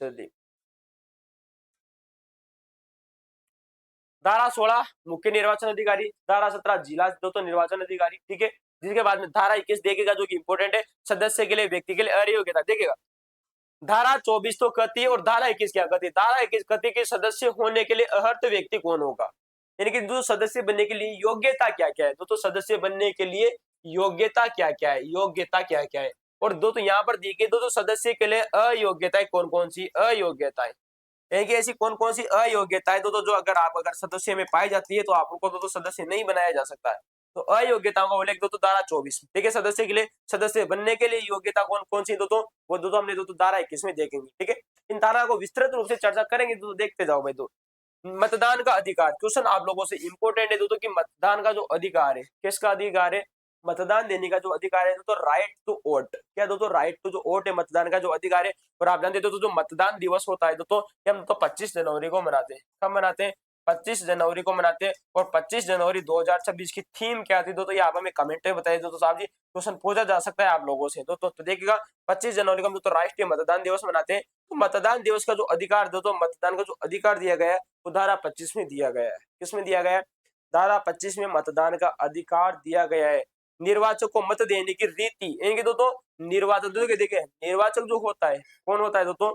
चलिए, धारा 16 मुख्य निर्वाचन अधिकारी, धारा 17 जिला दोस्तों निर्वाचन अधिकारी, ठीक है, जिसके बाद में धारा 21 देखेगा जो कि इंपोर्टेंट है, सदस्य के लिए व्यक्ति के लिए अयोग्यता, देखेगा धारा 24 तो कहती है और धारा 21 क्या कहती है, धारा 21 कहती है कि सदस्य होने के लिए अर्हत व्यक्ति कौन होगा, यानी कि दो सदस्य बनने के लिए योग्यता क्या क्या है, दोस्तों सदस्य बनने के लिए योग्यता क्या क्या है, योग्यता क्या क्या है, और दोस्तों यहाँ पर दी गई दोस्तों सदस्य के लिए अयोग्यताएं कौन कौन सी अयोग्यताएं, यानी कि ऐसी कौन कौन सी अयोग्यताएं दोस्तों जो अगर आप अगर सदस्य में पाई जाती है तो आपको दोस्तों सदस्य नहीं बनाया जा सकता है। तो अयोग्यताओं का उल्लेख दोस्तों धारा 24, ठीक है, सदस्य के लिए सदस्य बनने के लिए योग्यता कौन कौन सी दोस्तों वो दोस्तों हमने दोस्तों धारा 21 में देखेंगे, ठीक है। इन धारा को विस्तृत रूप से चर्चा करेंगे दोस्तों, देखते जाओ भाई। तो मतदान का अधिकार क्वेश्चन आप लोगों से इंपोर्टेंट है दोस्तों कि मतदान का जो अधिकार है किसका अधिकार है, मतदान देने का जो अधिकार है तो राइट टू वोट, क्या दोस्तों राइट टू जो वोट है मतदान का जो अधिकार है। और आप जानते हो तो जो मतदान दिवस होता है दोस्तों ये हम तो 25 जनवरी को मनाते हैं। कब मनाते हैं? 25 जनवरी को मनाते हैं। और 25 जनवरी 2026 की थीम क्या थी दोस्तों, ये आप हमें कमेंट में बताइए दोस्तों। साहब जी क्वेश्चन पूछा जा सकता है आप लोगों से। तो देखिएगा 25 जनवरी को हम दोस्तों राष्ट्रीय मतदान दिवस मनाते हैं। तो मतदान दिवस का जो अधिकार दोस्तों, मतदान का जो अधिकार दिया गया है वो धारा 25 में दिया गया है। किसमें दिया गया है? धारा 25 में मतदान का अधिकार दिया गया है। निर्वाचक को मत देने की रीति, यानी दोस्तों निर्वाचक देखिए निर्वाचक जो होता है कौन होता है दोस्तों,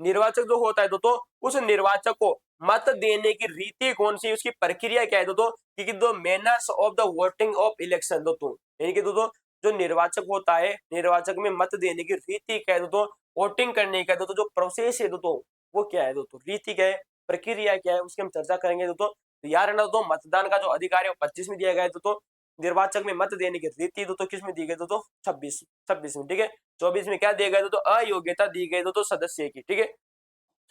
निर्वाचक जो होता है दोस्तों उस निर्वाचक को मत देने की रीति कौन सी, उसकी प्रक्रिया क्या है दोस्तों, क्योंकि दो manners of the voting of election दोस्तों, यानी कि दोस्तों जो निर्वाचक होता है निर्वाचक में मत देने की रीति क्या है दोस्तों, वोटिंग करने का दोस्तों जो प्रोसेस है दोस्तों वो क्या है दोस्तों, रीति क्या है, प्रक्रिया क्या है, उसकी हम चर्चा करेंगे दोस्तों। तो यार है ना दोस्तों मतदान का जो अधिकार है वो 25 में दिया गया है दोस्तों। निर्वाचक में मत देने की रीति दोस्तों किस में दी गई दोस्तों, 26 में, ठीक है। 24 में क्या दिया गया दोस्तों, अयोग्यता दी गई दोस्तों सदस्य की, ठीक है।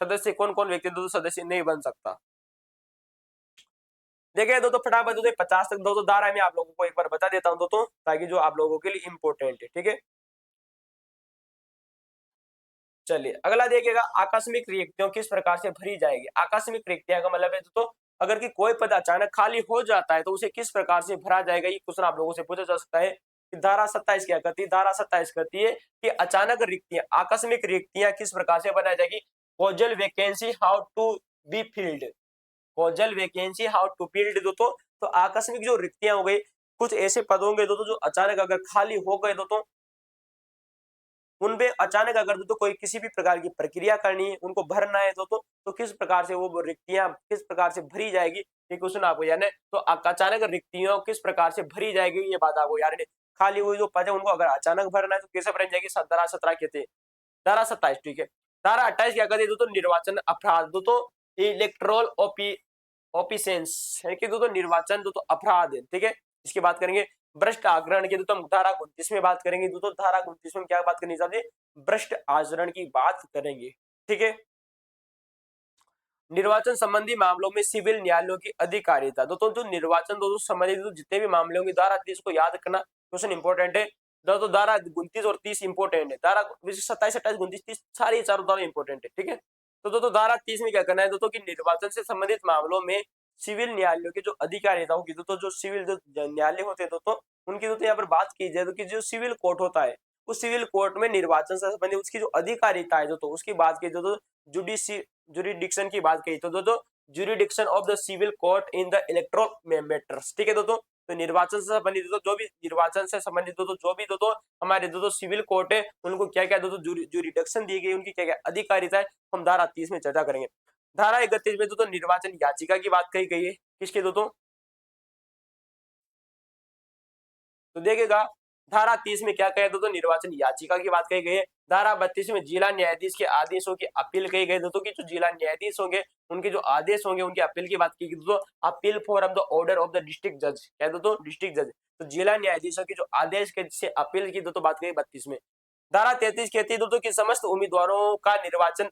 सदस्य कौन कौन व्यक्ति दोस्तों सदस्य नहीं बन सकता। देखिए दोस्तों फटाफट दोस्तों 50 तक दोस्तों दायरा में आप लोगों को एक बार बता देता हूं दोस्तों, ताकि जो आप लोगों के लिए इंपॉर्टेंट है, ठीक है। चलिए अगला देखिएगा, आकस्मिक रिक्तियों किस प्रकार से भरी जाएगी। आकस्मिक रिक्तियां का मतलब है दोस्तों अगर कि कोई पद अचानक खाली हो जाता है तो उसे किस प्रकार से भरा जाएगा, ये क्वेश्चन आप लोगों से पूछा जा सकता है। कि धारा 27 क्या कहती है, धारा 27 कहती है कि अचानक रिक्तियां, आकस्मिक रिक्तियां किस प्रकार से बनाई जाएगी। Causal vacancy how to be filled, causal vacancy how to filled दोस्तों। तो आकस्मिक जो रिक्तियां हो गई, कुछ ऐसे पद होंगे दोस्तों जो अचानक अगर खाली हो गए दोस्तों, उनपे अचानक अगर तो कोई किसी भी प्रकार की प्रक्रिया करनी है, उनको भरना है तो किस प्रकार से वो रिक्तियां किस प्रकार से भरी जाएगी, ये क्वेश्चन आपको याद है। तो अचानक रिक्तियों किस प्रकार से भरी जाएगी ये बात आपको याद है। खाली हुई जो पद है उनको अगर अचानक भरना है तो कैसे भरी जाएगी, धारा 17 कहते हैं। धारा 27 ठीक है। धारा 28 क्या कहती है तो निर्वाचन अपराध तो इलेक्ट्रोल ऑफिसेंस है कि दोस्तों निर्वाचन दोस्तों अपराध है, ठीक है। इसकी बात करेंगे। भ्रष्ट आचरण की दोस्तों धारा 29 में बात करेंगे दोस्तों, धारा 29 में क्या बात करनी चाहिए, भ्रष्ट आचरण की बात करेंगे, ठीक है। निर्वाचन संबंधी मामलों में सिविल न्यायालयों की अधिकारिता दोस्तों, जो निर्वाचन दोस्तों संबंधित जितने भी मामले होंगे, धारा 30 को याद रखना, क्वेश्चन इंपॉर्टेंट है दोस्तों। धारा 29 और 30 इंपॉर्टेंट है, धारा 27 28 29 30 सारी चारों धारा इंपॉर्टेंट है, ठीक है। तो दोस्तों धारा 30 में क्या करना है दोस्तों कि निर्वाचन से संबंधित मामलों में सिविल न्यायालयों के जो अधिकारिता होगी दोस्तों, जो सिविल जो न्यायालय होते हैं दोस्तों उनकी दोस्तों यहाँ पर बात की जाए तो कि जो सिविल कोर्ट होता है उस सिविल कोर्ट में निर्वाचन से संबंधित उसकी जो अधिकारिता है दोस्तों उसकी बात की दोस्तों, जुडिशि जुरिडिक्शन की बात कही तो दोस्तों jurisdiction of the civil court in the electoral matters, ठीक है दोस्तों। तो निर्वाचन से संबंधित दोस्तों जो भी निर्वाचन से संबंधित दोस्तों जो भी दोस्तों हमारे दोस्तों सिविल कोर्ट है उनको क्या क्या दोस्तों जुरिडिक्शन दी गई, उनकी क्या क्या अधिकारिता है, हम धारा 30 में चर्चा करेंगे। धारा 31 में दोस्तों निर्वाचन याचिका की बात कही गई है, किसके दोस्तों, तो देखिएगा धारा 30 में क्या कहे दोस्तों, निर्वाचन याचिका की बात कही गई है। धारा 32 में जिला न्यायाधीश के आदेशों की अपील कही गई दोस्तों, कि जो जिला न्यायाधीश होंगे उनके जो आदेश होंगे उनकी अपील की बात की गई दोस्तों। Appeal for the order of the district जज, क्या दोस्तों, डिस्ट्रिक्ट जज। तो जिला न्यायाधीशों की जो आदेश के से अपील की दोस्तों बात कही 32 में। धारा 33 कहती है दोस्तों कि समस्त उम्मीदवारों का निर्वाचन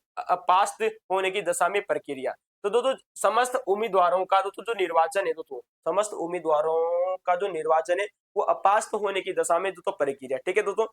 पास होने की दशा में प्रक्रिया। तो दोस्तों समस्त उम्मीदवारों का दोस्तों जो निर्वाचन है दोस्तों, समस्त उम्मीदवारों का जो निर्वाचन है वो अपास्त होने की दशा में दोस्तों प्रक्रिया, ठीक है दोस्तों।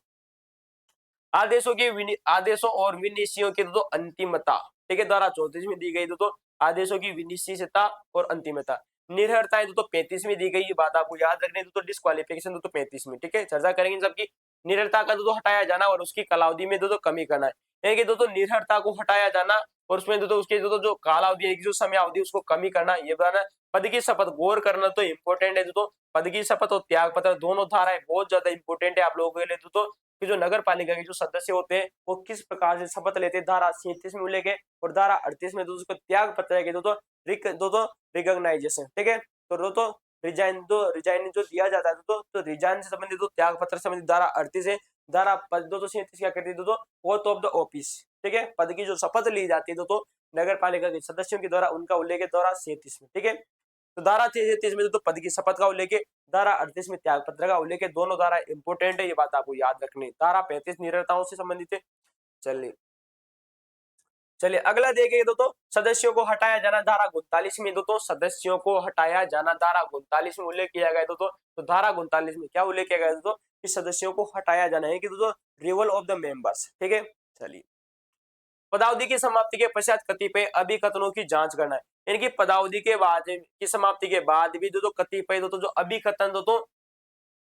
आदेशों और विनिश्चयों की दोस्तों अंतिमता, ठीक है, धारा 34 में दी गई दोस्तों आदेशों की विनिश्चितता और अंतिमता। निर्भरता दोस्तों 35 में दी गई, ये बात आपको याद रखनी है दोस्तों। डिस्क्वालिफिकेशन दोस्तों 35 में, ठीक है, चर्चा करेंगे इन सबकी। निर्भरता का दोस्तों हटाया जाना और उसकी कालावधि में दोस्तों कमी करना है, यानी कि दोस्तों निर्भरता को हटाया जाना और उसमें दोस्तों उसके दोस्तों जो कालावधि है जो समय अवधि उसको कमी करना, ये बताना। पद की शपथ गौर करना तो इंपॉर्टेंट है दोस्तों, पद की शपथ और त्याग पत्र दोनों धाराएं बहुत ज्यादा इंपॉर्टेंट है आप लोगों के लिए दोस्तों, कि जो नगर पालिका के जो सदस्य होते हैं वो किस प्रकार से शपथ लेते हैं, धारा 37 में लेके और धारा 38 में दोस्तों त्याग पत्र है दोस्तों दोस्तों रिकॉग्नाइजेशन, ठीक है। तो दोस्तों रिजाइन जो दिया जाता है तो रिजाइन से संबंधित तो त्याग पत्र से संबंधित धारा 38 है। धारा 237 क्या कहती है दोस्तों, ओथ ऑफ द ऑफिस, ठीक है, पद की जो शपथ ली जाती है दोस्तों नगर पालिका के सदस्यों के द्वारा, उनका उल्लेख है धारा 37 में, ठीक है। तो धारा 33 में तो पद की शपथ का उल्लेख है, धारा 38 में त्याग पत्र का उल्लेख है, दोनों धारा इंपोर्टेंट है, ये बात आपको याद रखनी है। धारा 35 निरताओं से संबंधित है। चलिए चलिए अगला देखिए दोस्तों, सदस्यों को हटाया जाना धारा 39 में दोस्तों, सदस्यों को हटाया जाना धारा 39 में उल्लेख किया गया दोस्तों। तो धारा 39 में क्या उल्लेख किया गया दोस्तों कि सदस्यों को हटाया जाना है कि दोस्तों रिवल ऑफ द मेंबर्स। ठीक है, चलिए पदावधि की समाप्ति के पश्चात कतिपय अभिकथनों की जांच करना है, यानी कि पदावधि के बाद की समाप्ति के बाद भी दोस्तों कतिपय दोस्तों जो अभिकथन दोस्तों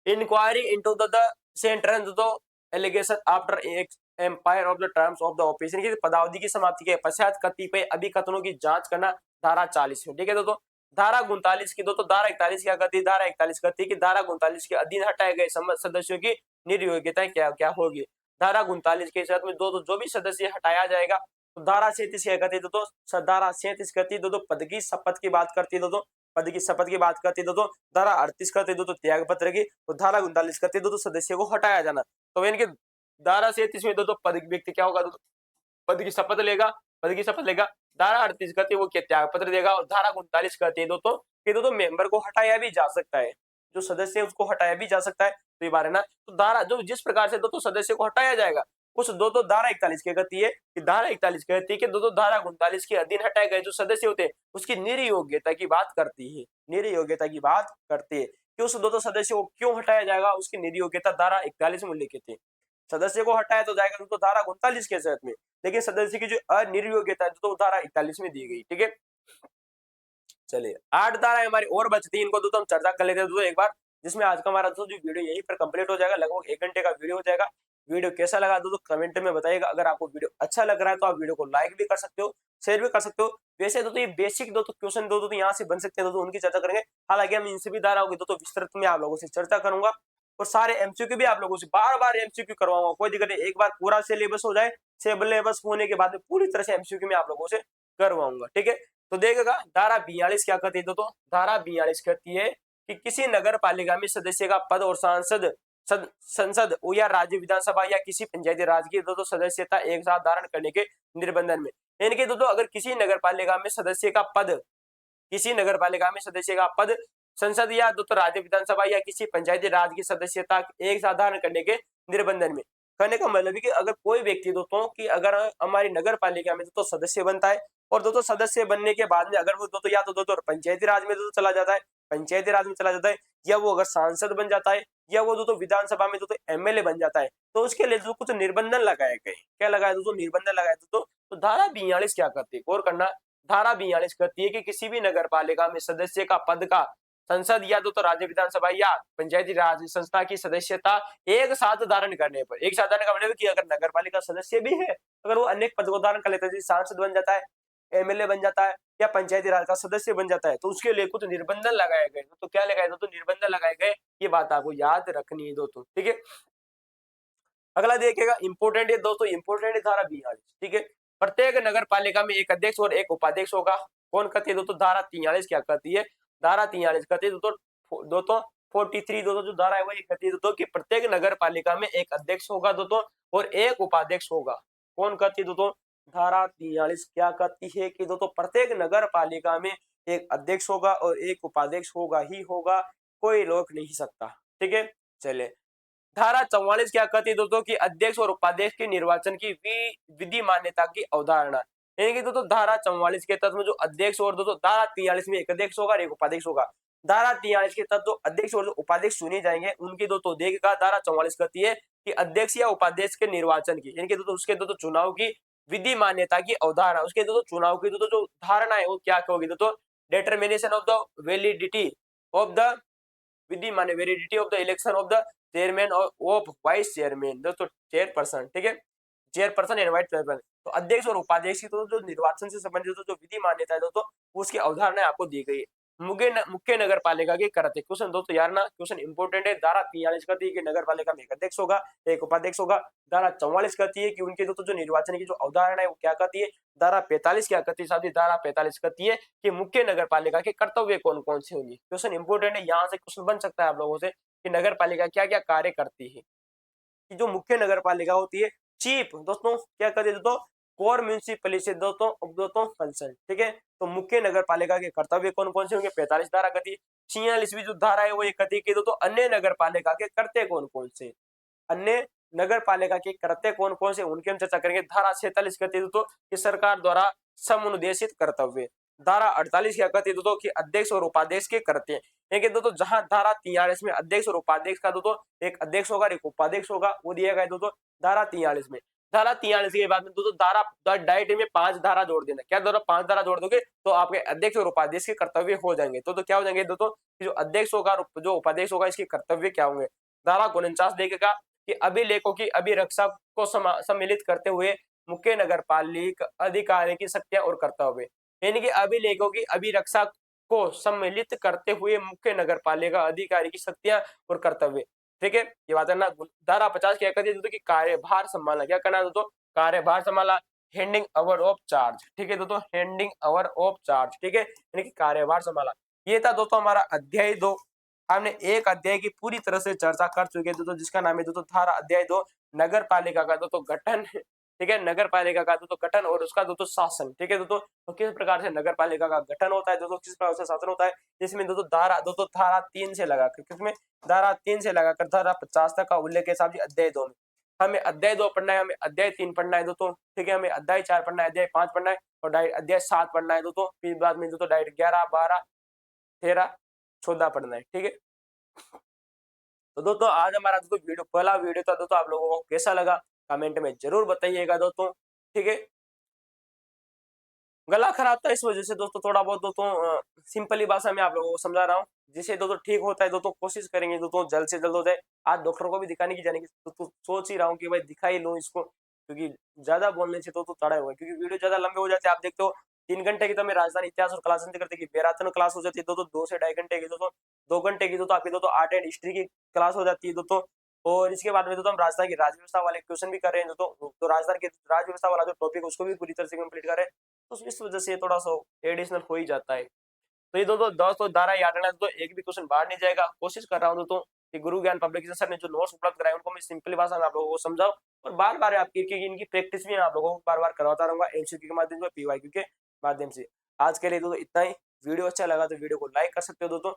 इंक्वायरी इनटू द सेंट्रल दोस्तों एलिगेशन आफ्टर एक empire of the terms of the office, यानी कि पदावधि की समाप्ति के पश्चात कतिपय अभिकथनों की जांच करना धारा 40 में। ठीक है दोस्तों, धारा 39 की दोस्तों धारा 41 क्या कहती है, धारा 41 कहती है कि धारा 39 के अधीन हटाए गए सदस्यों की निर्योग्यता क्या क्या होगी। धारा 39 के साथ में दो जो भी सदस्य हटाया जाएगा, तो धारा 37 क्या कहती है दोस्तों, धारा 37 कहती है दोस्तों पद की शपथ की बात करती है दोस्तों, पद की शपथ की बात करती है दोस्तों। धारा 38 कहती है दोस्तों त्याग पत्र की, तो धारा 39 कहती है दोस्तों सदस्य को हटाया जाना। तो इनके धारा 37 में दोस्तों पद व्यक्ति क्या होगा, पद की शपथ लेगा, पद की शपथ लेगा। धारा 38 कहती है वो क्या त्याग पत्र देगा, और धारा 39 कहती है दोस्तों कि दोस्तों मेंबर को हटाया भी जा सकता है, जो सदस्य है उसको हटाया भी जा सकता है। तो ये बात है ना, तो धारा जो जिस प्रकार से दोस्तों सदस्य को हटाया जाएगा उस दोस्तों धारा 41 क्या कहती है कि धारा 41 कहती है कि दोस्तों धारा 39 के अधीन हटाए गए जो सदस्य होते हैं उसकी निर्योग्यता की बात करती है, निर्योग्यता की बात करती है कि उस दोस्तों सदस्य को क्यों हटाया जाएगा, उसकी निर्योग्यता धारा 41 में उल्लेखित है। सदस्य को हटाया तो जाएगा तो धारा 39 के तहत में, लेकिन सदस्य की जो अनिर्योग्यता है तो धारा 41 में दी गई। ठीक है, चलिए 8 धाराएं हमारी और बचती है, इनको दोस्तों हम चर्चा कर लेते हैं दोस्तों एक बार, जिसमें आज का हमारा दोस्तों जो वीडियो यहीं पर कंप्लीट हो जाएगा, लगभग 1 घंटे का वीडियो हो जाएगा। वीडियो कैसा लगा दोस्तों कमेंट में बताइएगा। अगर आपको वीडियो अच्छा लग रहा है तो आप वीडियो को लाइक भी कर सकते हो, शेयर भी कर सकते हो। वैसे दोस्तों ये बेसिक दोस्तों क्वेश्चन दोस्तों यहाँ से बन सकते हैं दोस्तों, उनकी चर्चा करेंगे। हालांकि हम इनसे भी धाराओं की दोस्तों विस्तृत में आप लोगों से चर्चा करूंगा, और सारे एमसीक्यू भी आप लोगों से बार बार एमसीक्यू करवाऊंगा, कोई दिक्कत नहीं। एक बार पूरा सिलेबस हो जाए, सिलेबस होने के बाद में पूरी तरह से एमसीक्यू में आप लोगों से करवाऊंगा। ठीक है, तो देखेगा धारा 42 क्या कहती है दोस्तों, धारा 42 कहती है कि किसी नगर पालिका में सदस्य का पद और संसद या राज्य विधानसभा या किसी पंचायती राज की दोस्तों सदस्यता एक साथ धारण करने के निर्बंधन में, यानी कि दोस्तों अगर किसी नगर पालिका में सदस्य का पद, किसी नगर पालिका में सदस्य का पद संसद या दोस्तों राज्य विधानसभा या किसी पंचायती राज की सदस्यता एक साथ धारण करने के निर्बंधन में, करने का मतलब है कि अगर कोई व्यक्ति दोस्तों कि अगर हमारी नगर पालिका में दोस्तों सदस्य बनता है और दोस्तों सदस्य बनने के बाद में अगर वो दोस्तों या तो दोस्तों पंचायती राज में दोस्तों चला जाता है, पंचायती राज में चला जाता है, या वो अगर सांसद बन जाता है, या वो दोस्तों विधानसभा में दोस्तों एमएलए बन जाता है, तो उसके लिए जो कुछ निर्बंधन लगाए गए, क्या लगाए दोस्तों, निर्बंधन लगाए दोस्तों। तो धारा 42 क्या करती है, गौर करना, धारा 42 कहती है कि किसी भी नगर पालिका में सदस्य का पद का संसद या तो राज्य विधानसभा या पंचायती राज संस्था की सदस्यता एक साथ धारण करने पर, एक साथ धारण का मतलब कि अगर नगर पालिका सदस्य भी है, अगर वो अनेक पद को धारण कर लेता है, सांसद बन जाता है, एमएलए बन जाता है, या पंचायती राज का सदस्य बन जाता है, तो उसके लिए कुछ निर्बंधन लगाए गए। तो क्या लगाए दोस्तों, निर्बंधन लगाए गए, ये बात आपको याद रखनी है दोस्तों। ठीक है, अगला देखिएगा इंपोर्टेंट है दोस्तों, इंपोर्टेंट है धारा 42। ठीक है, प्रत्येक नगर पालिका में एक अध्यक्ष और एक उपाध्यक्ष होगा। कौन कहती है दोस्तों, धारा 43 क्या कहती है, धारा 43 कहती है दोस्तों 43 दोस्तों जो धारा है वो ये कहती है दोस्तों कि प्रत्येक नगर पालिका में एक अध्यक्ष होगा दोस्तों और एक उपाध्यक्ष होगा। कौन कहती है दोस्तों, धारा 43 क्या कहती है कि दोस्तों प्रत्येक नगर पालिका में एक अध्यक्ष होगा और एक उपाध्यक्ष होगा ही होगा, कोई रोक नहीं सकता। ठीक है, चले धारा 44 क्या कहती है दोस्तों कि अध्यक्ष और उपाध्यक्ष के निर्वाचन की विधि मान्यता की अवधारणा, यानी कि दोस्तों धारा 44 के तहत में जो अध्यक्ष और दोस्तों धारा 43 में एक अध्यक्ष होगा और एक उपाध्यक्ष होगा। धारा 43 के तहत जो अध्यक्ष और जो उपाध्यक्ष चुने जाएंगे उनकी दोस्तों देखेगा, धारा 44 कहती है कि अध्यक्ष या उपाध्यक्ष के निर्वाचन की, यानी कि दोस्तों उसके दोस्तों चुनाव की विधि मान्यता की अवधारणा, उसके दोस्तों चुनाव की दोस्तों जो धारणा है वो क्या होगी दोस्तों, determination of the validity of the विधि माने validity of the election of the chairman of vice chairman दोस्तों चेयरपर्सन। ठीक है, चेयरपर्सन एंड वाइस चेयरपर्सन, तो अध्यक्ष और उपाध्यक्ष की तो जो निर्वाचन से संबंधित जो विधि मान्यता है दोस्तों उसकी अवधारणा आपको दी गई है। मुख्य नगर पालिका के करते क्वेश्चन दोस्तों यार ना, क्वेश्चन इंपोर्टेंट है। धारा 43 कहती है कि नगर पालिका में एक अध्यक्ष होगा एक उपाध्यक्ष होगा। धारा 44 कहती है कि उनके दोस्तों जो निर्वाचन की जो अवधारणा है वो क्या कहती है। धारा 45 क्या कहती है साथी, धारा 45 कहती है कि मुख्य नगर पालिका के कर्तव्य कौन कौन से होंगे। क्वेश्चन इंपोर्टेंट है, यहाँ से क्वेश्चन बन सकता है आप लोगों से कि नगर पालिका क्या क्या कार्य करती है। कि जो मुख्य नगर पालिका होती है, चीफ दोस्तों क्या कहते हैं दोस्तों, कोर म्यूनिसिपलिटी दोस्तों कंसर्न। ठीक है, तो मुख्य नगर पालिका के कर्तव्य कौन कौन से होंगे, 45 धारा कहती है। 46वीं जो धारा है वो ये कहती है कि दोस्तों अन्य नगर पालिका के करते कौन कौन से, अन्य नगर पालिका के कृत्य कौन कौन से उनकी हम चर्चा करेंगे। धारा 46 कहती है दोस्तों कि सरकार द्वारा समुन्देशित कर्तव्य। धारा 48 क्या कहती है दोस्तों कि अध्यक्ष और उपाध्यक्ष के कृत्य। लेकिन दोस्तों जहां धारा 43 में अध्यक्ष और उपाध्यक्ष का दोस्तों एक अध्यक्ष होगा एक उपाध्यक्ष होगा वो दिया गया है दोस्तों धारा 43 में। धारा 43 के बाद में दोस्तों धारा डाइट में 5 धारा जोड़ देना। क्या दोस्तों 5 धारा जोड़ दोगे तो आपके अध्यक्ष और उपाध्यक्ष के कर्तव्य हो जाएंगे। तो क्या हो जाएंगे दोस्तों जो अध्यक्ष होगा और जो उपाध्यक्ष होगा इसके कर्तव्य क्या होंगे। धारा 49 देखेगा कि अभिलेखों की अभिरक्षा को सम्मिलित करते हुए मुख्य नगरपालिका अधिकारी की शक्तियां और कर्तव्य। यानी कि अभिलेखों की अभिरक्षा को सम्मिलित करते हुए मुख्य नगरपालिका अधिकारी की शक्तियां और कर्तव्य। ठीक है ये बात है ना। धारा 50 क्या कहती है दोस्तों कि कार्यभार संभालना। क्या करना है दोस्तों कार्यभार संभालना। Handing over of charge. ठीक है दोस्तों हैंडिंग ओवर ऑफ चार्ज। ठीक है यानी कि कार्यभार संभाला। ये था दोस्तों हमारा अध्याय 2। हमने एक अध्याय की पूरी तरह से चर्चा कर चुके हैं दोस्तों जिसका नाम है दोस्तों धारा अध्याय 2 नगर पालिका का दोस्तों गठन। ठीक है नगर पालिका का दोस्तों गठन और उसका दोस्तों शासन। ठीक है दोस्तों तो किस प्रकार से नगर पालिका का गठन होता है दोस्तों किस प्रकार से शासन होता है। इसमें दोस्तों धारा 3 से लगाकर किसमें धारा 3 से लगाकर धारा 50 तक का उल्लेख है साहब जी अध्याय 2 में। हमें अध्याय 2 पढ़ना है हमें अध्याय 3 पढ़ना है दोस्तों। ठीक है हमें अध्याय 4 पढ़ना है अध्याय 5 पढ़ना है और अध्याय 7 पढ़ना है दोस्तों। फिर बाद में दोस्तों डायरेक्ट 11 12 13 14 पढ़ना है। ठीक है तो दोस्तों आज हमारा दोस्तों वीडियो पहला वीडियो था दोस्तों आप लोगों को कैसा लगा कमेंट में जरूर बताइएगा दोस्तों। ठीक है गला खराब था इस वजह से दोस्तों थोड़ा बहुत दोस्तों सिंपली भाषा में आप लोगों को समझा रहा हूँ जिसे दोस्तों ठीक होता है दोस्तों कोशिश करेंगे दोस्तों जल्द से जल्द हो जाए। आज डॉक्टर को भी दिखाने की जाने की तो सोच ही रहा हूँ कि भाई दिखा ही लूँ इसको क्योंकि ज्यादा बोलने से तो तड़ा हुआ क्योंकि वीडियो ज्यादा लंबे हो जाते हैं। आप देखते हो 3 घंटे की तो मैं राजधानी इतिहास और क्लास करते कि मैराथन क्लास हो जाती है दोस्तों 2 से 2.5 घंटे की दोस्तों 2 घंटे की दोस्तों आपकी दोस्तों आर्ट एंड हिस्ट्री की क्लास हो जाती है दोस्तों। और इसके बाद में दोस्तों हम राजस्थान की राज व्यवस्था वाले क्वेश्चन भी कर रहे हैं दोस्तों तो राजस्थान की राज व्यवस्था वाला जो टॉपिक उसको भी पूरी तरह से कंप्लीट कर रहे हैं तो इस वजह से थोड़ा सा एडिशनल हो ही जाता है। तो ये दोस्तों धारा याद रखना तो एक भी क्वेश्चन बाहर नहीं जाएगा। कोशिश कर रहा हूँ दोस्तों कि गुरु ज्ञान पब्लिकेशन सर ने जो नोट्स उपलब्ध कराए उनको मैं सिंपली भाषा में आप लोगों को समझाऊं और बार बार आपकी इनकी प्रैक्टिस भी आप लोगों को बार बार करवाता रहूंगा एमसीक्यू के माध्यम से पीवाईक्यू के माध्यम से। आज के लिए दोस्तों इतना ही। वीडियो अच्छा लगा तो वीडियो को लाइक कर सकते हो दोस्तों।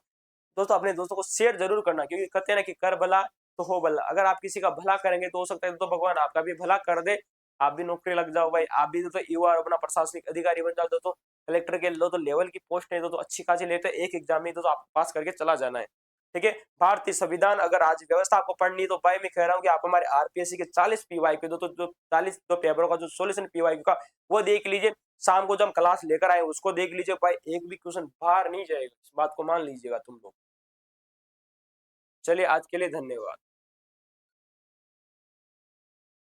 दोस्तों अपने दोस्तों को शेयर जरूर करना क्योंकि कहते हैं ना कि कर भला तो हो भला। अगर आप किसी का भला करेंगे तो हो सकता है तो भगवान आपका भी भला कर दे आप भी नौकरी लग जाओ भाई आप भी तो युवा अपना प्रशासनिक अधिकारी बन जाओ दोस्तों। कलेक्टर के लो तो लेवल की पोस्ट है तो अच्छी खासी लेते हैं एक एग्जाम में तो आप पास करके चला जाना है। ठीक है भारतीय संविधान अगर आज व्यवस्था आपको पढ़नी तो भाई मैं कह रहा हूँ कि आप हमारे आरपीएससी के 40 पीवाई के जो 40 पेपरों का जो सोल्यूशन पीवाई का वो देख लीजिए। शाम को जब क्लास लेकर आए उसको देख लीजिए भाई एक भी क्वेश्चन बाहर नहीं जाएगा इस बात को मान लीजिएगा तुम लोग। चलिए आज के लिए धन्यवाद।